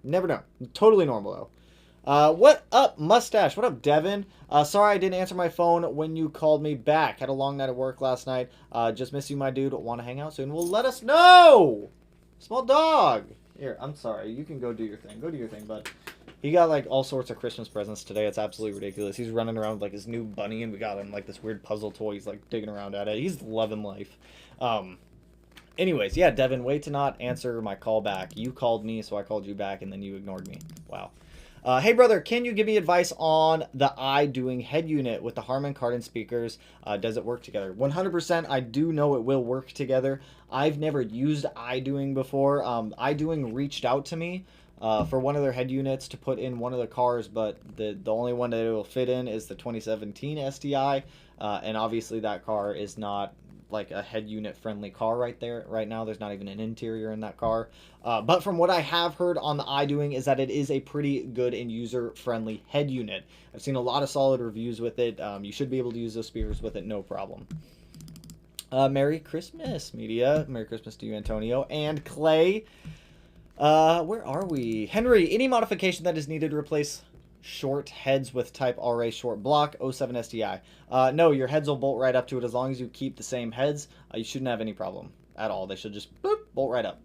Never know. Totally normal, though. What up, Mustache? What up, Devin? Sorry I didn't answer my phone when you called me back. Had a long night at work last night. Just miss you, my dude. Want to hang out soon? Well, let us know! Small dog! Here, I'm sorry. You can go do your thing. Go do your thing, bud. He got, like, all sorts of Christmas presents today. It's absolutely ridiculous. He's running around with, like, his new bunny, and we got him, like, this weird puzzle toy. He's, like, digging around at it. He's loving life. Anyways, yeah, Devin, wait to not answer my call back. You called me, so I called you back, and then you ignored me. Wow. Hey, brother, can you give me advice on the iDoing head unit with the Harman Kardon speakers? Does it work together? 100%, I do know it will work together. I've never used iDoing before. iDoing reached out to me for one of their head units to put in one of the cars, but the only one that it will fit in is the 2017 STI, and obviously that car is not like a head unit friendly car right now. There's not even an interior in that car. But from what I have heard on the iDoing is that it is a pretty good and user friendly head unit. I've seen a lot of solid reviews with it. You should be able to use those speakers with it, no problem. Merry Christmas, media. Merry Christmas to you, Antonio and Clay. Where are we? Henry, any modification that is needed to replace short heads with Type RA short block, 07 STI. No, your heads will bolt right up to it as long as you keep the same heads. You shouldn't have any problem at all. They should just boop, bolt right up.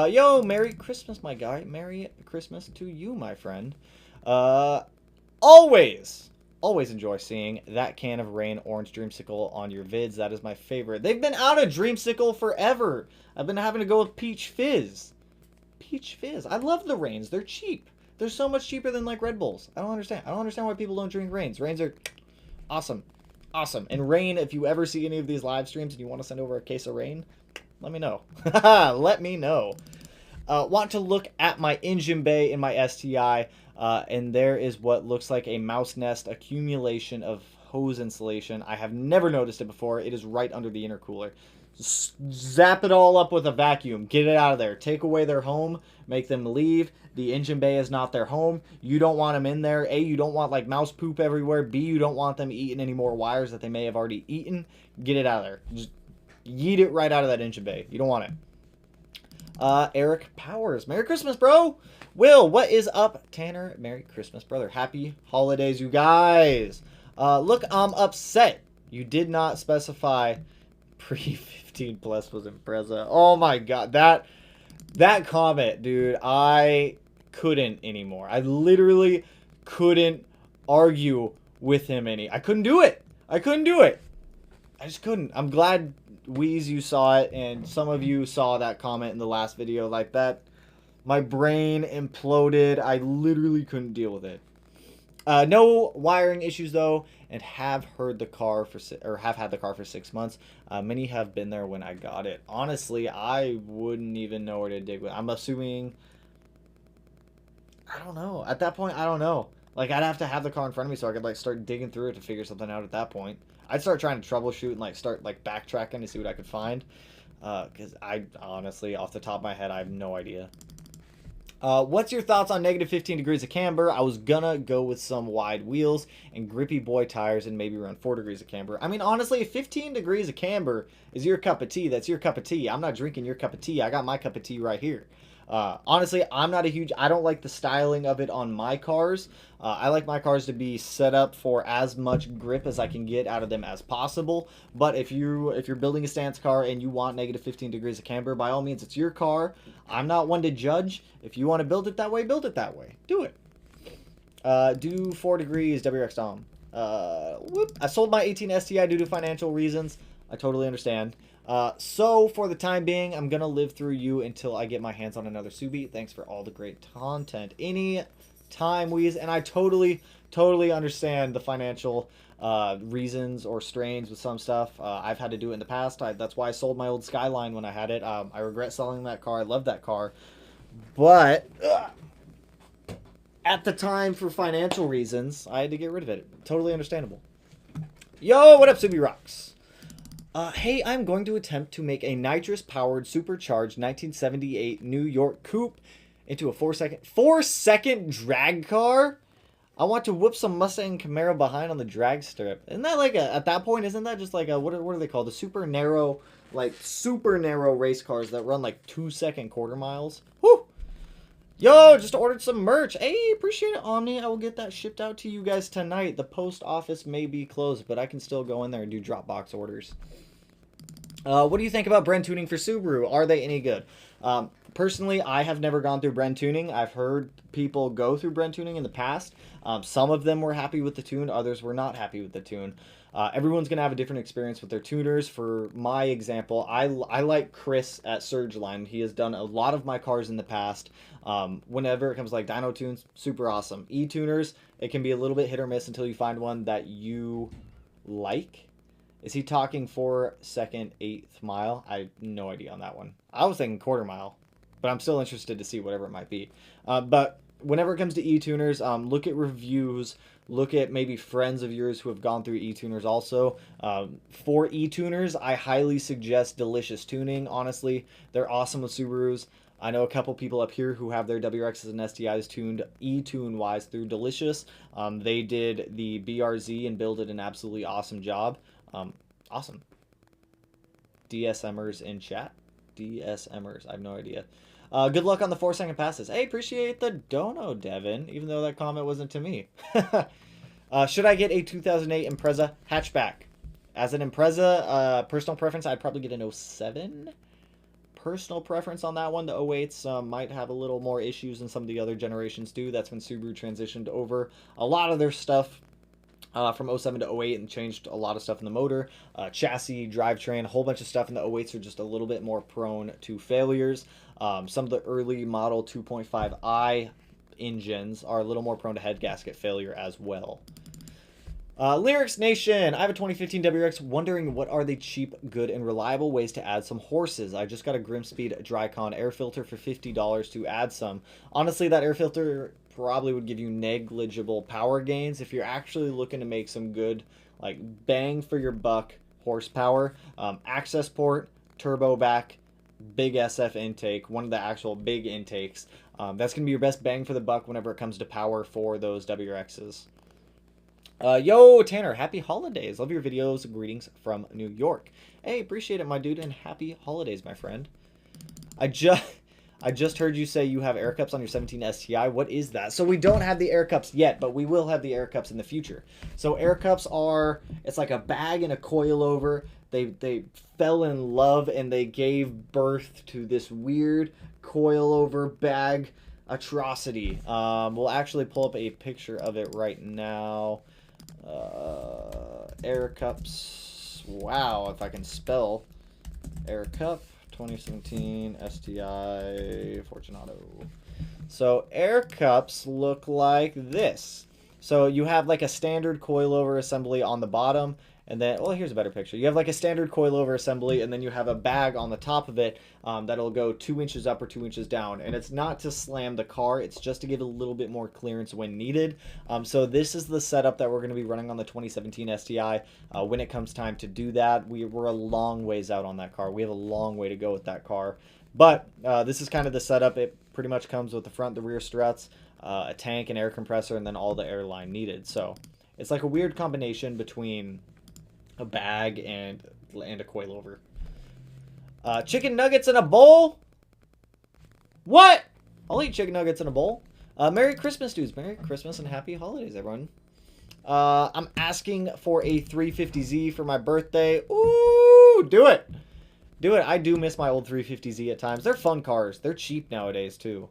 Yo, Merry Christmas, my guy. Merry Christmas to you, my friend. Always enjoy seeing that can of Rain Orange Dreamsicle on your vids. That is my favorite. They've been out of Dreamsicle forever. I've been having to go with Peach Fizz. Peach Fizz. I love the Rains. They're cheap. They're so much cheaper than like Red Bulls. I don't understand. I don't understand why people don't drink Rains. Rains are awesome. Awesome. And Rain, if you ever see any of these live streams and you want to send over a case of Rain, let me know. Let me know. Want to look at my engine bay in my STI, and there is what looks like a mouse nest accumulation of hose insulation. I have never noticed it before. It is right under the intercooler. Zap it all up with a vacuum. Get it out of there. Take away their home. Make them leave. The engine bay is not their home. You don't want them in there. A, you don't want like mouse poop everywhere. B, you don't want them eating any more wires that they may have already eaten. Get it out of there. Just yeet it right out of that engine bay. You don't want it. Eric Powers. Merry Christmas, bro. Will, what is up? Tanner, Merry Christmas, brother. Happy holidays, you guys. Look, I'm upset. You did not specify pre-15 plus was Impreza. Oh my god. That comment, dude. I couldn't anymore. I literally couldn't argue with him any. I couldn't do it. I just couldn't. I'm glad, Weez, you saw it, and some of you saw that comment in the last video. Like that, my brain imploded. I literally couldn't deal with it. No wiring issues though, and have had the car for 6 months. Many have been there when I got it. Honestly, I wouldn't even know where to dig with. I'm assuming, I don't know. At that point, I don't know. Like, I'd have to have the car in front of me so I could like start digging through it to figure something out at that point. I'd start trying to troubleshoot and like start like backtracking to see what I could find. Because I honestly, off the top of my head, I have no idea. What's your thoughts on negative 15 degrees of camber? I was gonna go with some wide wheels and grippy boy tires and maybe around 4 degrees of camber. I mean, honestly, if 15 degrees of camber is your cup of tea, that's your cup of tea. I'm not drinking your cup of tea. I got my cup of tea right here. Honestly, I don't like the styling of it on my cars. I like my cars to be set up for as much grip as I can get out of them as possible. But if you're building a stance car and you want negative 15 degrees of camber, by all means, it's your car. I'm not one to judge. If you want to build it that way, build it that way. Do it. Do 4 degrees, WRX Dom. I sold my 18 STI due to financial reasons. I totally understand. So for the time being, I'm going to live through you until I get my hands on another Subi. Thanks for all the great content. Any time, Weez. And I totally understand the financial reasons or strains with some stuff. I've had to do it in the past. That's why I sold my old Skyline when I had it. I regret selling that car. I love that car. But at the time, for financial reasons, I had to get rid of it. Totally understandable. Yo, what up, Subi Rocks? Hey, I'm going to attempt to make a nitrous-powered, supercharged 1978 New York Coupe into a 4-second drag car. I want to whip some Mustang Camaro behind on the drag strip. Isn't that like at that point, isn't that just like what are they called? The super narrow race cars that run like 2-second quarter miles? Whew! Yo, just ordered some merch. Hey, appreciate it, Omni. I will get that shipped out to you guys tonight. The post office may be closed, but I can still go in there and do Dropbox orders. What do you think about Bren tuning for Subaru? Are they any good? Personally, I have never gone through Bren tuning. I've heard people go through Bren tuning in the past. Some of them were happy with the tune. Others were not happy with the tune. Everyone's going to have a different experience with their tuners. For my example, I like Chris at Surgeline. He has done a lot of my cars in the past. Whenever it comes to like dyno tunes, super awesome. E-tuners, it can be a little bit hit or miss until you find one that you like. Is he talking 4-second 8th mile? I have no idea on that one. I was thinking quarter mile, but I'm still interested to see whatever it might be. But whenever it comes to e-tuners, look at reviews. Look at maybe friends of yours who have gone through e-tuners also. For e-tuners, I highly suggest Delicious Tuning. Honestly, they're awesome with Subarus. I know a couple people up here who have their WRXs and STIs tuned e-tune-wise through Delicious. They did the BRZ and built an absolutely awesome job. Awesome. DSMers in chat. DSMers. I have no idea. Good luck on the 4-second passes. Hey, appreciate the dono, Devin, even though that comment wasn't to me. Should I get a 2008 Impreza hatchback? As an Impreza, personal preference, I'd probably get an 07. Personal preference on that one. The 08s might have a little more issues than some of the other generations do. That's when Subaru transitioned over a lot of their stuff from 07 to 08 and changed a lot of stuff in the motor, chassis, drivetrain, a whole bunch of stuff in the 08s are just a little bit more prone to failures. Some of the early model 2.5i engines are a little more prone to head gasket failure as well. Lyrics Nation, I have a 2015 WRX, wondering what are the cheap, good, and reliable ways to add some horses. I just got a Grimspeed Drycon air filter for $50 to add some. Honestly, that air filter probably would give you negligible power gains. If you're actually looking to make some good, like, bang for your buck horsepower, access port, turbo back, big SF intake, one of the actual big intakes, that's going to be your best bang for the buck whenever it comes to power for those WRXs. Yo, Tanner, happy holidays. Love your videos. Greetings from New York. Hey, appreciate it, my dude, and happy holidays, my friend. I just heard you say you have air cups on your 17 STI. What is that? So we don't have the air cups yet, but we will have the air cups in the future. So air cups are, it's like a bag and a coilover. They fell in love and they gave birth to this weird coilover bag atrocity. We'll actually pull up a picture of it right now. Air cups. Wow, if I can spell air cup 2017 STI Fortunato. So air cups look like this. So you have like a standard coilover assembly on the bottom, and then, well, here's a better picture. You have like a standard coilover assembly, and then you have a bag on the top of it that'll go 2 inches up or 2 inches down. And it's not to slam the car, it's just to give a little bit more clearance when needed. So this is the setup that we're going to be running on the 2017 STI when it comes time to do that. We're a long ways out on that car. We have a long way to go with that car. But this is kind of the setup. It pretty much comes with the front, the rear struts, a tank, an air compressor, and then all the air line needed. So it's like a weird combination between a bag and a coilover. Chicken nuggets in a bowl? What? I'll eat chicken nuggets in a bowl. Merry Christmas, dudes. Merry Christmas and happy holidays, everyone. I'm asking for a 350Z for my birthday. Ooh, do it. Do it. I do miss my old 350Z at times. They're fun cars. They're cheap nowadays, too.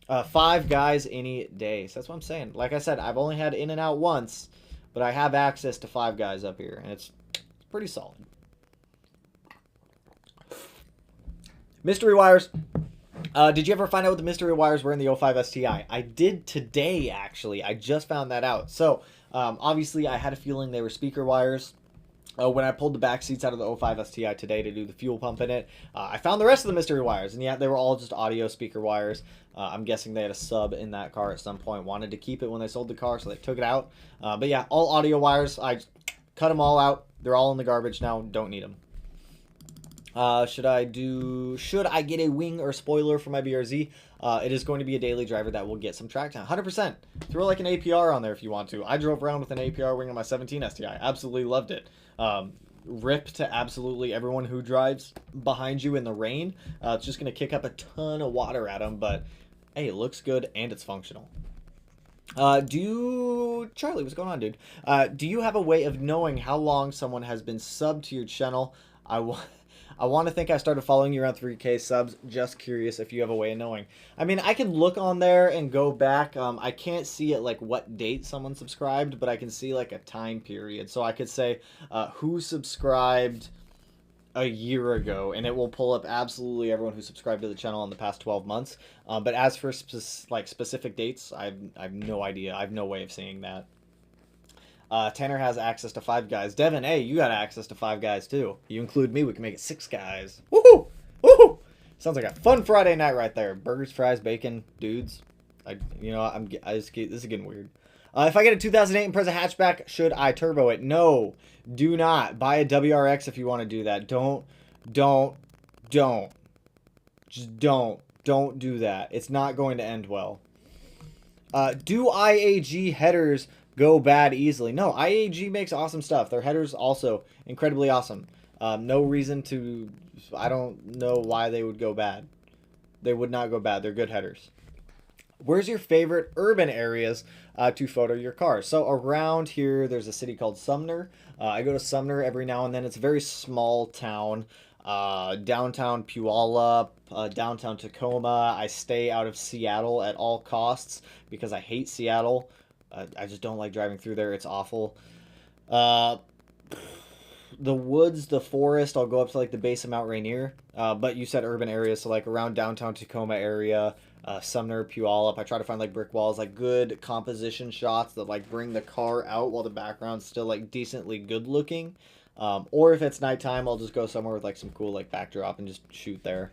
5 guys any day. So that's what I'm saying. Like I said, I've only had In-N-Out once, but I have access to 5 guys up here, and it's pretty solid. Mystery wires. Did you ever find out what the mystery wires were in the 05 STI? I did today, actually. I just found that out. So, obviously, I had a feeling they were speaker wires. When I pulled the back seats out of the 05 STI today to do the fuel pump in it, I found the rest of the mystery wires, and yeah, they were all just audio speaker wires. I'm guessing they had a sub in that car at some point, wanted to keep it when they sold the car, so they took it out. But yeah, all audio wires. I cut them all out. They're all in the garbage now. Don't need them. Should I get a wing or spoiler for my BRZ? It is going to be a daily driver that will get some track time. 100%. Throw like an APR on there if you want to. I drove around with an APR wing on my 17 STI. Absolutely loved it. Rip to absolutely everyone who drives behind you in the rain. It's just going to kick up a ton of water at them, but hey, it looks good and it's functional. Charlie, what's going on, dude? Do you have a way of knowing how long someone has been subbed to your channel? I want to think I started following you around 3K subs. Just curious if you have a way of knowing. I mean, I can look on there and go back. I can't see at like what date someone subscribed, but I can see like a time period. So I could say who subscribed a year ago, and it will pull up absolutely everyone who subscribed to the channel in the past 12 months. But as for specific dates, I have no idea. I have no way of seeing that. Tanner has access to 5 guys. Devin, hey, you got access to 5 guys too. You include me, we can make it 6 guys. Woohoo! Woohoo! Sounds like a fun Friday night right there. Burgers, fries, bacon, dudes. This is getting weird. If I get a 2008 Impreza hatchback, should I turbo it? No, do not. Buy a WRX if you want to do that. Don't. Just don't do that. It's not going to end well. Do IAG headers go bad easily? No, IAG makes awesome stuff. Their headers also incredibly awesome. No reason to, I don't know why they would go bad. They would not go bad. They're good headers. Where's your favorite urban areas to photo your car? So around here, there's a city called Sumner. I go to Sumner every now and then. It's a very small town. Downtown Puyallup, downtown Tacoma. I stay out of Seattle at all costs because I hate Seattle. I just don't like driving through there. It's awful. Uh, the woods, the forest, I'll go up to like the base of Mount Rainier. But you said urban areas, so like around downtown Tacoma area, Sumner, Puyallup. I try to find like brick walls, like good composition shots that like bring the car out while the background's still like decently good looking. Or if it's nighttime, I'll just go somewhere with like some cool like backdrop and just shoot there.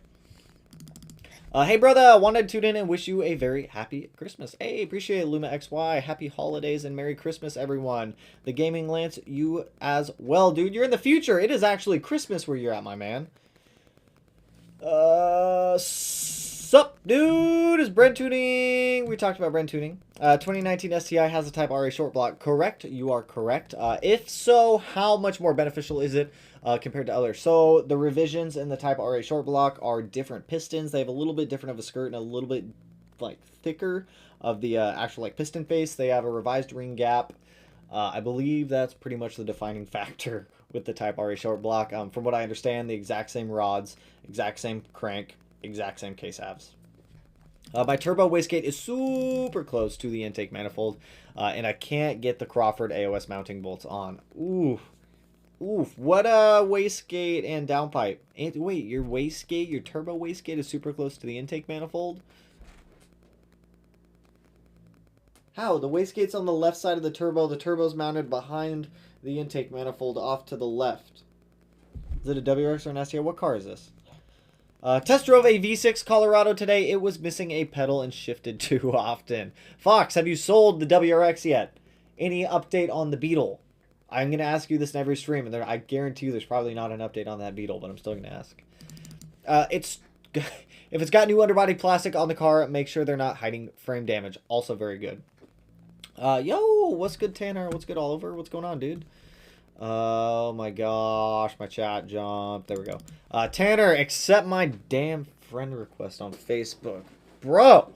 Hey brother, wanted to tune in and wish you a very happy Christmas. Hey, appreciate it, Luma XY. Happy holidays and Merry Christmas, everyone. The Gaming Lance, you as well, dude. You're in the future. It is actually Christmas where you're at, my man. Sup, dude? Is Brent tuning? We talked about Brent tuning. 2019 STI has a Type RA short block. Correct. You are correct. If so, how much more beneficial is it compared to others? So the revisions in the Type RA short block are different pistons. They have a little bit different of a skirt and a little bit like thicker of the actual like piston face. They have a revised ring gap. I believe that's pretty much the defining factor with the Type RA short block. From what I understand, the exact same rods, exact same crank, exact same case halves. My turbo wastegate is super close to the intake manifold, and I can't get the Crawford AOS mounting bolts on. Oof. Oof. What wastegate and downpipe? Wait, your wastegate, your turbo wastegate is super close to the intake manifold? How? The wastegate's on the left side of the turbo's mounted behind the intake manifold off to the left. Is it a WRX or an STI? What car is this? Test drove a V6 Colorado today. It was missing a pedal and shifted too often. Fox, have you sold the WRX yet? Any update on the Beetle? I'm going to ask you this in every stream, and I guarantee you there's probably not an update on that Beetle, but I'm still going to ask. If it's got new underbody plastic on the car, make sure they're not hiding frame damage. Also very good. Yo, what's good, Tanner? What's good, Oliver? What's going on, dude? Oh my gosh, my chat jumped. There we go. Tanner, accept my damn friend request on Facebook. Bro,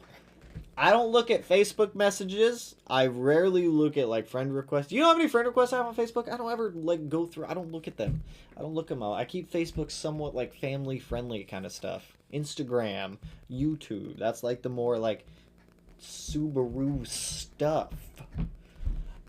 I don't look at Facebook messages. I rarely look at like friend requests. Do you know how many friend requests I have on Facebook? I don't ever like go through. I don't look at them. I don't look them out. I keep Facebook somewhat like family friendly kind of stuff. Instagram, YouTube. That's like the more like Subaru stuff.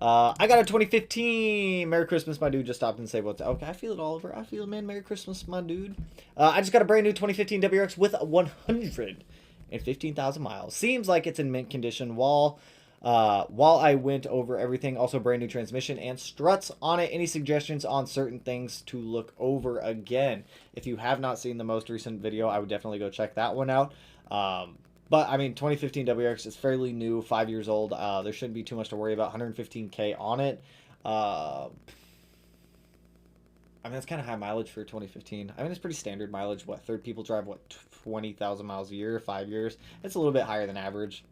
I got a 2015. Merry Christmas, my dude. Just stopped and say what's okay. I feel it all over. I feel it, man. Merry Christmas, my dude. I just got a brand new 2015 WRX with 115,000 miles. Seems like it's in mint condition. While I went over everything, also brand new transmission and struts on it. Any suggestions on certain things to look over again? If you have not seen the most recent video, I would definitely go check that one out. But, I mean, 2015 WRX is fairly new, 5 years old. There shouldn't be too much to worry about. 115K on it. I mean, that's kind of high mileage for 2015. I mean, it's pretty standard mileage. What, third people drive, what, 20,000 miles a year, 5 years? It's a little bit higher than average.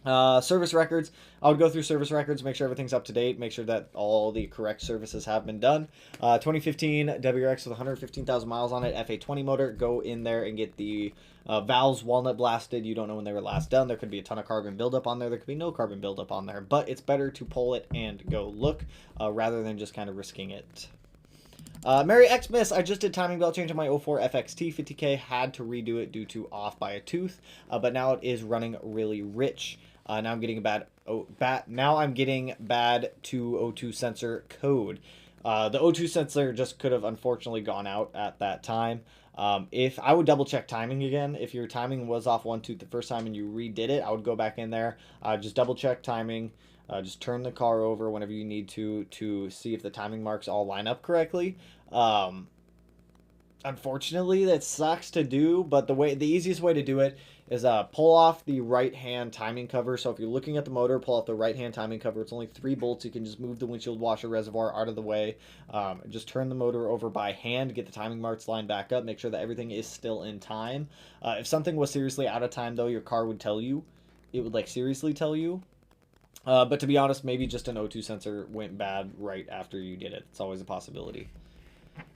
Service records. I would go through service records, make sure everything's up to date, make sure that all the correct services have been done. 2015 WRX with 115,000 miles on it, FA20 motor. Go in there and get the valves walnut blasted. You don't know when they were last done. There could be a ton of carbon buildup on there. There could be no carbon buildup on there, but it's better to pull it and go look rather than just kind of risking it. Merry Xmas, I just did timing belt change on my 04 FXT 50K, had to redo it due to off by a tooth, but now it is running really rich. Now I'm getting bad 202 sensor code. The O2 sensor just could have unfortunately gone out at that time. If I would double check timing again, if your timing was off one tooth the first time and you redid it, I would go back in there, just double check timing. Just turn the car over whenever you need to see if the timing marks all line up correctly. Unfortunately, that sucks to do, but the easiest way to do it is pull off the right hand timing cover. So if you're looking at the motor, pull off the right hand timing cover. It's only 3 bolts. You can just move the windshield washer reservoir out of the way. Just turn the motor over by hand, get the timing marks lined back up, make sure that everything is still in time. If something was seriously out of time, though, your car would tell you. It would like seriously tell you. But to be honest, maybe just an O2 sensor went bad right after you did it. It's always a possibility.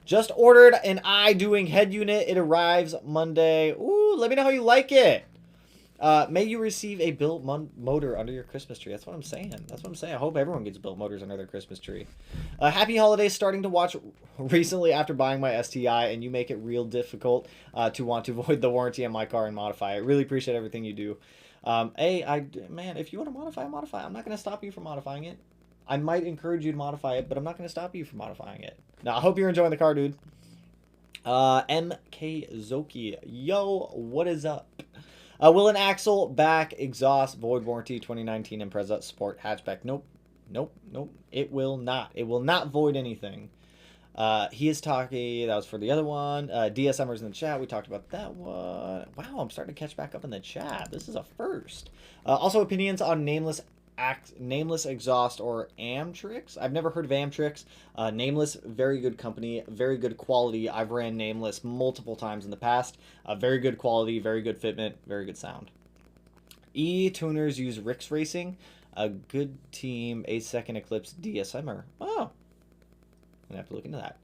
Just ordered an iDoing head unit. It arrives Monday. Ooh, let me know how you like it. May you receive a built motor under your Christmas tree. That's what I'm saying. That's what I'm saying. I hope everyone gets built motors under their Christmas tree. Happy holidays. Starting to watch recently after buying my STI, and you make it real difficult to want to void the warranty on my car and modify it. Really appreciate everything you do. Man, if you want to modify it. I'm not going to stop you from modifying it. I might encourage you to modify it, but I'm not going to stop you from modifying it. Now, I hope you're enjoying the car, dude. MK Zoki. Yo, what is up? Will an axle, back, exhaust, void warranty 2019 Impreza Sport hatchback? Nope. It will not. It will not void anything. He is talking. That was for the other one. DSMers in the chat. We talked about that one. Wow, I'm starting to catch back up in the chat. This is a first. Also, opinions on nameless exhaust or Amtrix. I've never heard of Amtrix. Nameless, very good company, very good quality. I've ran Nameless multiple times in the past. Very good quality, very good fitment, very good sound. E-tuners use Rix Racing. A good team, 8-second Eclipse DSMer. Oh, I'm gonna have to look into that.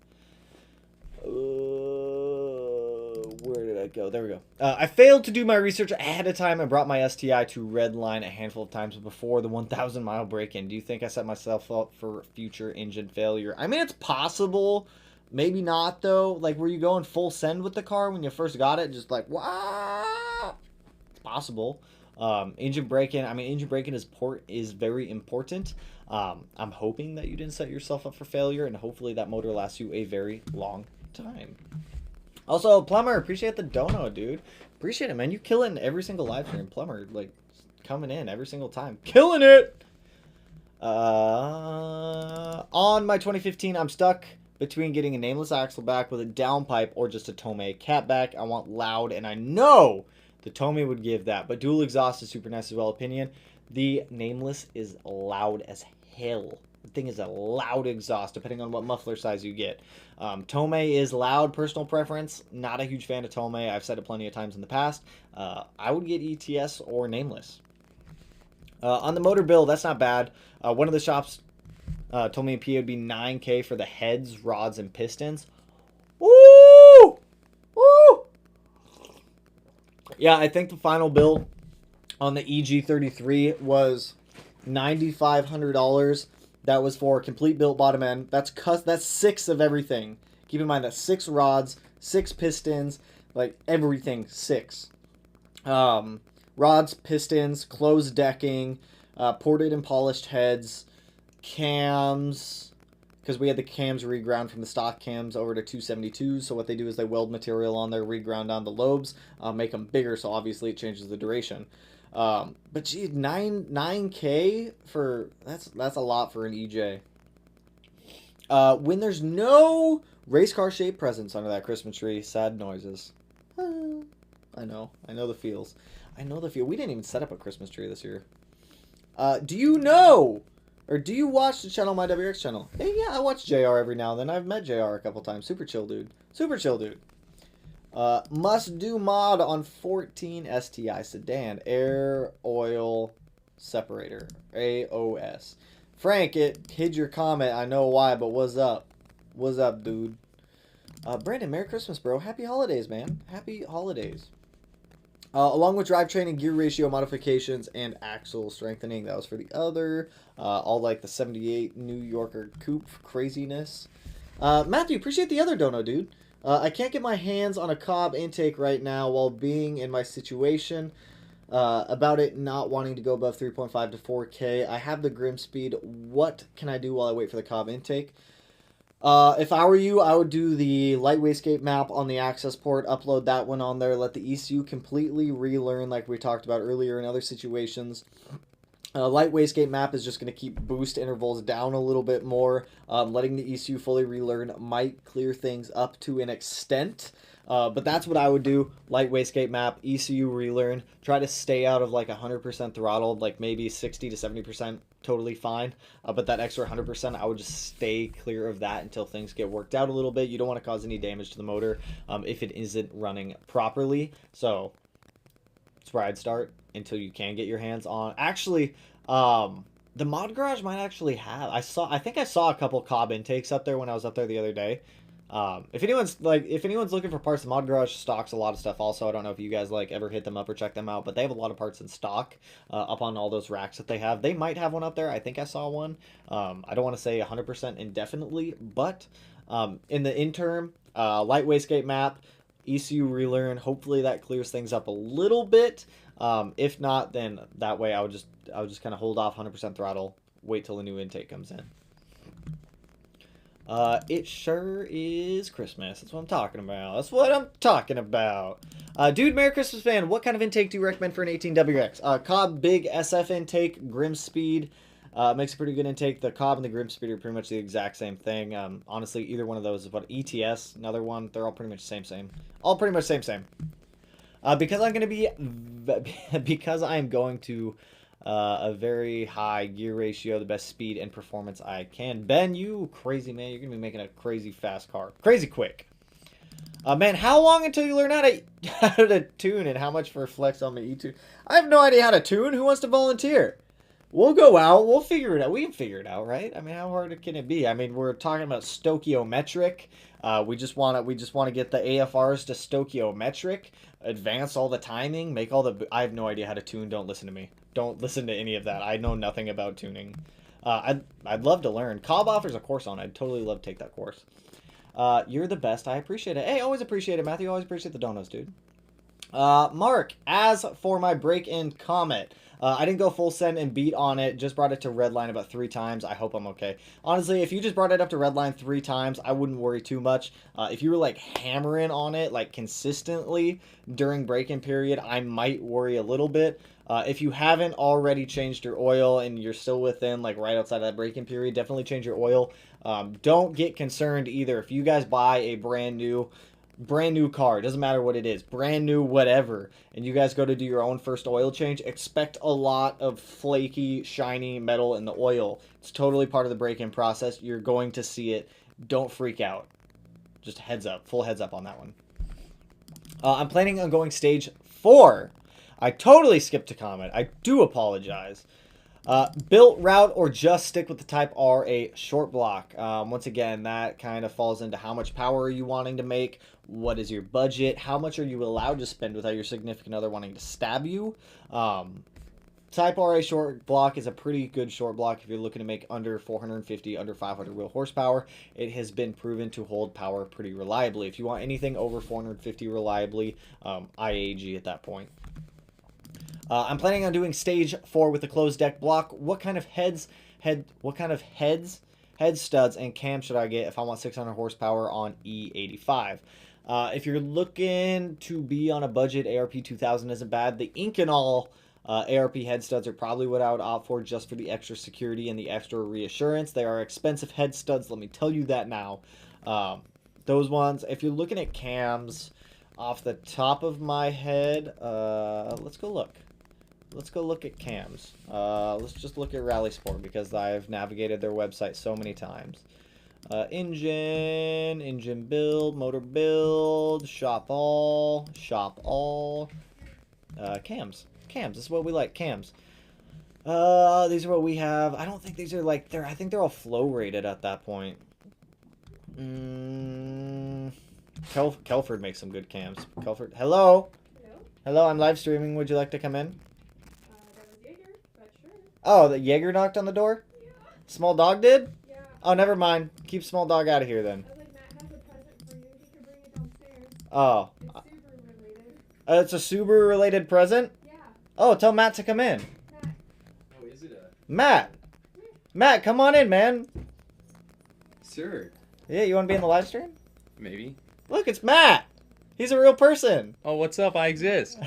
Where did I go? There we go. I failed to do my research ahead of time and brought my STI to Redline a handful of times before the 1,000-mile break-in. Do you think I set myself up for future engine failure? I mean, it's possible. Maybe not, though. Like, were you going full send with the car when you first got it? Just like, wow. It's possible. Engine break-in. I mean, engine break-in is very important. I'm hoping that you didn't set yourself up for failure, and hopefully that motor lasts you a very long time. Also, Plumber, appreciate the dono, dude. Appreciate it, man. You kill it in every single live stream. Plumber, like, coming in every single time. Killing it! On my 2015, I'm stuck between getting a nameless axle back with a downpipe or just a Tomei catback. I want loud, and I know the Tomei would give that, but dual exhaust is super nice as well. Opinion, the nameless is loud as hell. The thing is a loud exhaust, depending on what muffler size you get. Tomei is loud, personal preference. Not a huge fan of Tomei. I've said it plenty of times in the past. I would get ETS or nameless. On the motor build, that's not bad. One of the shops told me it would be $9K for the heads, rods, and pistons. Woo! Woo! Yeah, I think the final build on the EG33 was $9,500. That was for complete built bottom end. That's 6 of everything. Keep in mind that's 6 rods, 6 pistons, like everything 6. Rods, pistons, closed decking, ported and polished heads, cams, because we had the cams reground from the stock cams over to 272. So what they do is they weld material on there, reground down the lobes, make them bigger. So obviously it changes the duration. But gee, 9K for that's a lot for an EJ. When there's no race car shaped presents under that Christmas tree, sad noises. I know the feels. We didn't even set up a Christmas tree this year. Do you know, or do you watch the channel, my WRX channel? Hey, yeah, I watch JR every now and then. I've met JR a couple times. Super chill dude. Must do mod on 14 STI sedan air oil separator AOS. Frank, it hid your comment. I know why, but what's up? What's up, dude? Brandon, Merry Christmas, bro. Happy holidays, man. Happy holidays. Along with drivetrain and gear ratio modifications and axle strengthening. That was for the other. All like the 78 New Yorker coupe craziness. Matthew, appreciate the other dono, dude. I can't get my hands on a Cobb intake right now while being in my situation about it not wanting to go above 3.5 to 4K. I have the Grimspeed. What can I do while I wait for the Cobb intake? If I were you, I would do the light wastegate map on the access port, upload that one on there, let the ECU completely relearn like we talked about earlier in other situations. Light wastegate map is just going to keep boost intervals down a little bit more. Letting the ECU fully relearn might clear things up to an extent. But that's what I would do. Light wastegate map, ECU relearn. Try to stay out of like 100% throttled, like maybe 60 to 70% totally fine. But that extra 100%, I would just stay clear of that until things get worked out a little bit. You don't want to cause any damage to the motor if it isn't running properly. So that's where I'd start until you can get your hands on. Actually, the Mod Garage might actually have. I think I saw a couple Cobb intakes up there when I was up there the other day. If anyone's looking for parts, the Mod Garage stocks a lot of stuff. Also, I don't know if you guys like ever hit them up or check them out, but they have a lot of parts in stock up on all those racks that they have. They might have one up there. I think I saw one. I don't want to say 100% indefinitely, but in the interim, light wastegate map, ECU relearn. Hopefully that clears things up a little bit. If not, then that way I would just kind of hold off 100% throttle, wait till a new intake comes in. It sure is Christmas. That's what I'm talking about. That's what I'm talking about. Dude, Merry Christmas fan. What kind of intake do you recommend for an 18WX? Cobb big SF intake, Grim Speed. Makes a pretty good intake. The Cobb and the Grim Speed are pretty much the exact same thing. Honestly, either one of those is what ETS, another one. They're all pretty much same. All pretty much same. Because I'm going to a very high gear ratio, the best speed and performance I can. Ben, you crazy man, you're gonna be making a crazy fast car, crazy quick. Man, how long until you learn how to tune, and how much for flex on the E2? I have no idea how to tune. Who wants to volunteer? We'll go out. We'll figure it out. We can figure it out, right? I mean, how hard can it be? I mean, we're talking about stoichiometric. We just want to get the AFRs to stoichiometric, advance all the timing, make all the. I have no idea how to tune. Don't listen to me. Don't listen to any of that. I know nothing about tuning. I'd love to learn. Cobb offers a course on it. I'd totally love to take that course. You're the best. I appreciate it. Hey, always appreciate it, Matthew. Always appreciate the donuts, dude. Mark, as for my break-in Comet, I didn't go full send and beat on it. Just brought it to redline about 3 times. I hope I'm okay. Honestly, if you just brought it up to redline 3 times, I wouldn't worry too much. If you were like hammering on it like consistently during break-in period, I might worry a little bit. If you haven't already changed your oil and you're still within like right outside of that break-in period, definitely change your oil. Don't get concerned either. If you guys buy a brand new car, doesn't matter what it is, brand new whatever, and you guys go to do your own first oil change, expect a lot of flaky, shiny metal in the oil. It's totally part of the break-in process. You're going to see it. Don't freak out. Just heads up, full heads up on that one. I'm planning on going stage 4. I totally skipped a comment. I do apologize. Built route or just stick with the Type R, a short block. Once again, that kind of falls into how much power are you wanting to make, what is your budget, how much are you allowed to spend without your significant other wanting to stab you. Type R, a short block is a pretty good short block if you're looking to make under 450, under 500 wheel horsepower. It has been proven to hold power pretty reliably. If you want anything over 450 reliably, IAG at that point. I'm planning on doing stage 4 with the closed deck block. What kind of head studs and cams should I get if I want 600 horsepower on E85? If you're looking to be on a budget, ARP 2000 isn't bad. The Inconol ARP head studs are probably what I would opt for just for the extra security and the extra reassurance. They are expensive head studs, let me tell you that now. Those ones, if you're looking at cams, off the top of my head, let's go look. Let's go look at cams. Let's just look at Rally Sport because I've navigated their website so many times. Engine build, motor build, shop all. Cams. This is what we like, cams. These are what we have. I don't think these are like, I think they're all flow rated at that point. Kelford makes some good cams. Kelford, hello? Hello, I'm live streaming. Would you like to come in? Oh, the Jaeger knocked on the door? Yeah. Small dog did? Yeah. Oh, never mind. Keep small dog out of here then. I was like, Matt has a present for you. He can bring it downstairs. Oh. It's Subaru related. It's a Subaru related present? Yeah. Oh, tell Matt to come in. Matt. Oh, is it Matt. Matt, come on in, man. Sure. Yeah, you want to be in the live stream? Maybe. Look, it's Matt. He's a real person. Oh, what's up? I exist.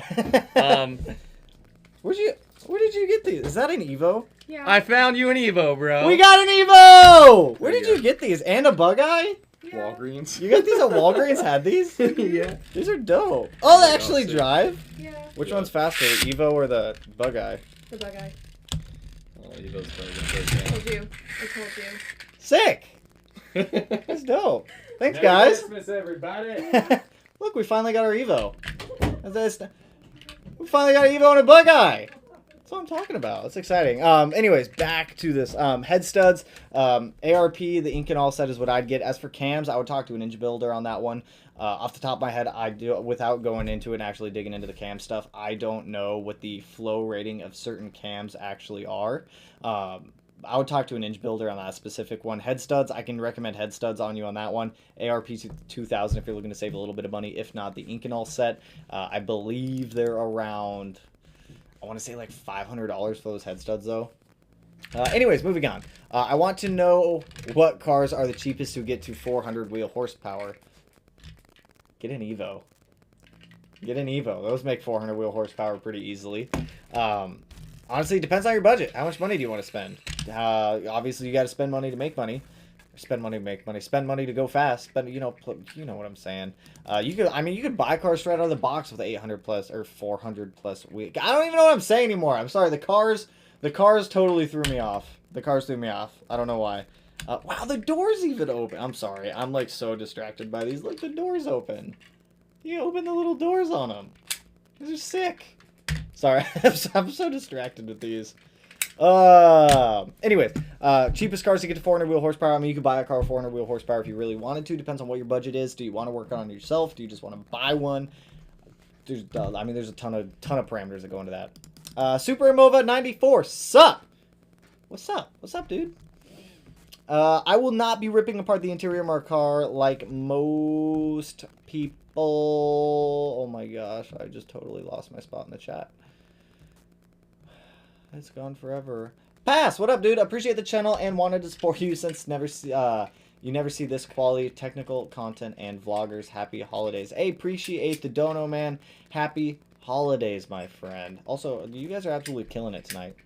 Where did you get these? Is that an Evo? Yeah. I found you an Evo, bro. We got an Evo! Where did you get these? And a Bug Eye? Yeah. Walgreens. You got these at Walgreens? Had these? Yeah. These are dope. Oh, they actually drive? Yeah. Which one's faster, the Evo or the Bug Eye? The Bug Eye. Oh, Evo's probably the first one. I told you. Sick! That's dope. Thanks, guys. Merry Christmas, everybody. Look, we finally got our Evo. We finally got an Evo and a Bug Eye. That's what I'm talking about. That's exciting. Anyways, back to this. Head studs, ARP, the Inconel set is what I'd get. As for cams, I would talk to a Ninja Builder on that one. Off the top of my head, I do, without going into it and actually digging into the cam stuff, I don't know what the flow rating of certain cams actually are. I would talk to a Ninja Builder on that specific one. Head studs, I can recommend head studs on you on that one. ARP 2000 if you're looking to save a little bit of money. If not, the Inconel set, I believe they're around, I want to say like $500 for those head studs though. Anyways, moving on. I want to know what cars are the cheapest to get to 400 wheel horsepower. Get an Evo. Get an Evo. Those make 400 wheel horsepower pretty easily. Honestly, it depends on your budget. How much money do you want to spend? Obviously, you got to spend money to make money. Spend money to make money. Spend money to go fast. Spend, you know what I'm saying. You could buy cars straight out of the box with 800 plus or 400 plus wheel. I don't even know what I'm saying anymore. I'm sorry. The cars totally threw me off. The cars threw me off. I don't know why. Wow, the door's even open. I'm sorry. I'm like so distracted by these. Look, the door's open. You open the little doors on them. These are sick. Sorry, I'm so distracted with these. Anyways, cheapest cars to get to 400 wheel horsepower. I mean, you could buy a car with 400 wheel horsepower if you really wanted to. Depends on what your budget is. Do you want to work on it yourself? Do you just want to buy one? There's a ton of parameters that go into that. Super Imova 94. Sup? What's up? What's up, dude? I will not be ripping apart the interior of our car like most people. Oh my gosh, I just totally lost my spot in the chat. It's gone forever. Pass, what up, dude? Appreciate the channel and wanted to support you since you never see this quality technical content and vloggers. Happy holidays. Hey, appreciate the dono, man. Happy holidays, my friend. Also, you guys are absolutely killing it tonight.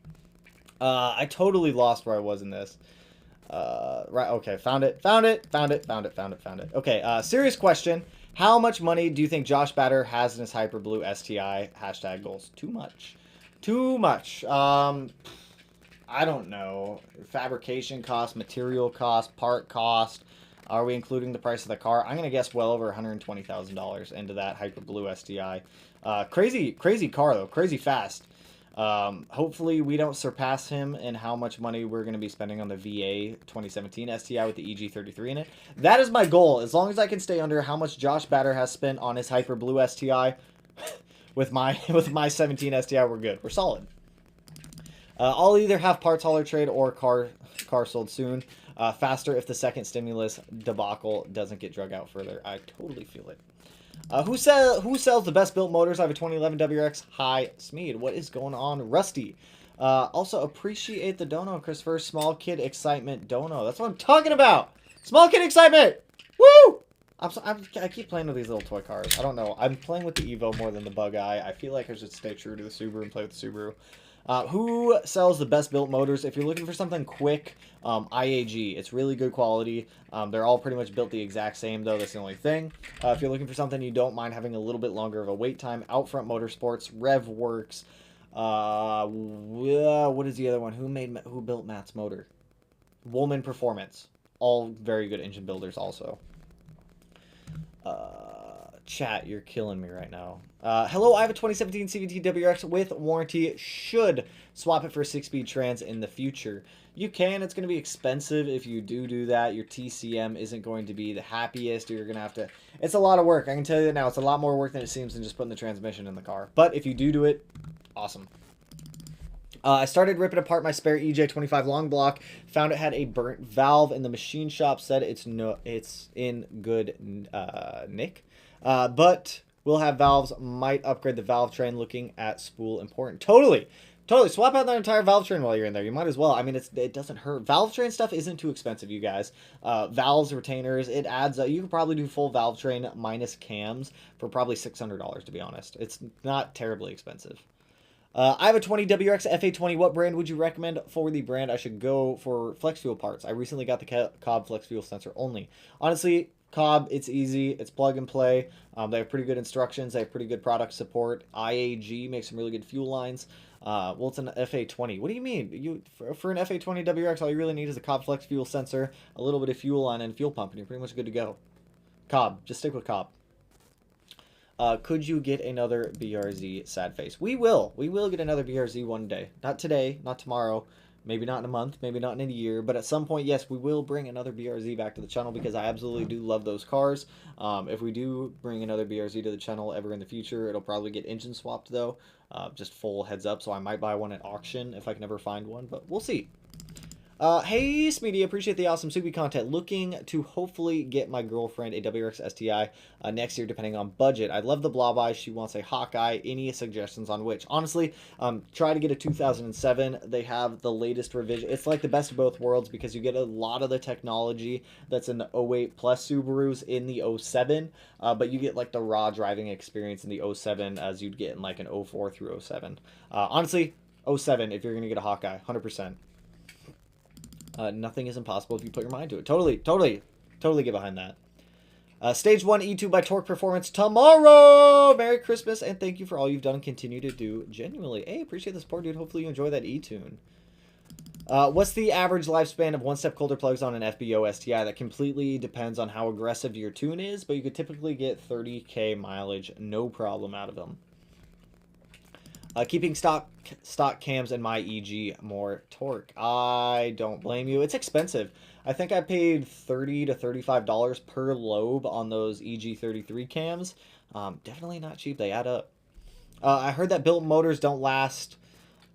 I totally lost where I was in this. Right, okay, found it. Okay, serious question. How much money do you think Josh Batter has in his Hyper Blue STI? Hashtag goals. Too much. Too much. I don't know. Fabrication cost, material cost, part cost. Are we including the price of the car? I'm going to guess well over $120,000 into that Hyper Blue STI. Crazy car, though. Crazy fast. Hopefully we don't surpass him in how much money we're going to be spending on the VA 2017 STI with the EG33 in it. That is my goal. As long as I can stay under how much Josh Batter has spent on his Hyper Blue STI with my 17 STI, we're good. We're solid. I'll either have parts hauler trade or car sold soon. Faster if the second stimulus debacle doesn't get drug out further. I totally feel it. Who sells the best built motors? I have a 2011 WRX High Smeed. What is going on, Rusty? Also appreciate the dono, Christopher. Small kid excitement dono. That's what I'm talking about. Small kid excitement. Woo! I keep playing with these little toy cars. I don't know. I'm playing with the Evo more than the Bug Eye. I feel like I should stay true to the Subaru and play with the Subaru. Who sells the best built motors? If you're looking for something quick, IAG. It's really good quality. They're all pretty much built the exact same, though. That's the only thing. If you're looking for something you don't mind having a little bit longer of a wait time, Outfront Motorsports, RevWorks. What is the other one? Who built Matt's motor? Woolman Performance. All very good engine builders, also. Chat, you're killing me right now. Hello, I have a 2017 CVT WRX with warranty. Should swap it for a 6-speed trans in the future. You can. It's going to be expensive if you do that. Your TCM isn't going to be the happiest. You're going to have to... It's a lot of work. I can tell you that now. It's a lot more work than it seems than just putting the transmission in the car. But if you do it, awesome. I started ripping apart my spare EJ25 long block. Found it had a burnt valve in the machine shop. Said it's in good nick. But we'll have valves. Might upgrade the valve train. Looking at spool important. Totally. Swap out the entire valve train while you're in there. You might as well. I mean, it doesn't hurt. Valve train stuff isn't too expensive, you guys. Valves, retainers, it adds. You can probably do full valve train minus cams for probably $600, to be honest. It's not terribly expensive. I have a 20 WRX FA20. What brand would you recommend for the brand I should go for flex fuel parts? I recently got the Cobb flex fuel sensor only. Honestly, Cobb, it's easy. It's plug and play. They have pretty good instructions. They have pretty good product support. IAG makes some really good fuel lines. Well, it's an FA20. What do you mean? For an FA20 WRX, all you really need is a Cobb flex fuel sensor, a little bit of fuel line, and fuel pump, and you're pretty much good to go. Cobb. Just stick with Cobb. Could you get another BRZ sad face? We will. We will get another BRZ one day. Not today, not tomorrow, maybe not in a month, maybe not in a year, but at some point, yes, we will bring another BRZ back to the channel because I absolutely do love those cars. If we do bring another BRZ to the channel ever in the future, it'll probably get engine swapped though. Just full heads up, so I might buy one at auction if I can ever find one, but we'll see. Hey, Smeedy, appreciate the awesome Subi content. Looking to hopefully get my girlfriend a WRX STI next year, depending on budget. I love the Blob Eye. She wants a Hawkeye. Any suggestions on which? Honestly, try to get a 2007. They have the latest revision. It's like the best of both worlds because you get a lot of the technology that's in the 08 plus Subarus in the 07, but you get like the raw driving experience in the 07 as you'd get in like an 04 through 07. Honestly, 07 if you're going to get a Hawkeye, 100%. Nothing is impossible if you put your mind to it. Totally get behind that. Stage 1 E2 by Torque Performance tomorrow! Merry Christmas, and thank you for all you've done and continue to do genuinely. Hey, appreciate the support, dude. Hopefully you enjoy that E-tune. What's the average lifespan of one-step coulter plugs on an FBO STI? That completely depends on how aggressive your tune is, but you could typically get 30K mileage, no problem out of them. Keeping stock cams in my EG more torque. I don't blame you. It's expensive. I think I paid $30 to $35 per lobe on those EG33 cams. Definitely not cheap. They add up. I heard that built motors don't last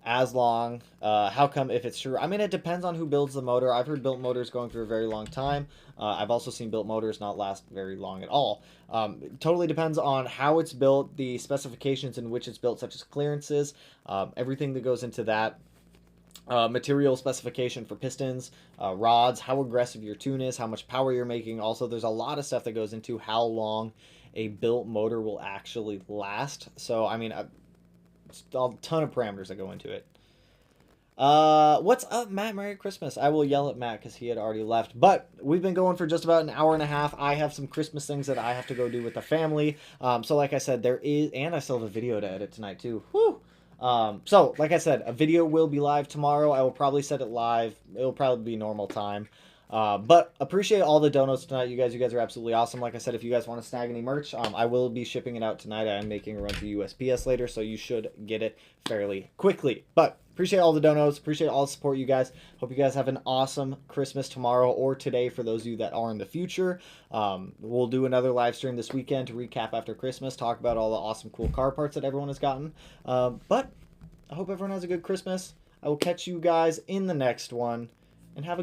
as long. How come if it's true? I mean, it depends on who builds the motor. I've heard built motors going for a very long time. I've also seen built motors not last very long at all. It totally depends on how it's built, the specifications in which it's built, such as clearances, everything that goes into that. Material specification for pistons, rods, how aggressive your tune is, how much power you're making. Also, there's a lot of stuff that goes into how long a built motor will actually last. So, I mean, a ton of parameters that go into it. What's up, Matt? Merry Christmas. I will yell at Matt because he had already left, but we've been going for just about an hour and a half. I have some Christmas things that I have to go do with the family. So like I said, there is, and I still have a video to edit tonight too. Woo! So like I said, a video will be live tomorrow. I will probably set it live. It'll probably be normal time. But appreciate all the donos tonight, you guys. You guys are absolutely awesome. Like I said, if you guys want to snag any merch, I will be shipping it out tonight. I am making a run to USPS later, so you should get it fairly quickly. But appreciate all the donos. Appreciate all the support, you guys. Hope you guys have an awesome Christmas tomorrow or today for those of you that are in the future. We'll do another live stream this weekend to recap after Christmas, talk about all the awesome, cool car parts that everyone has gotten. But I hope everyone has a good Christmas. I will catch you guys in the next one, and have a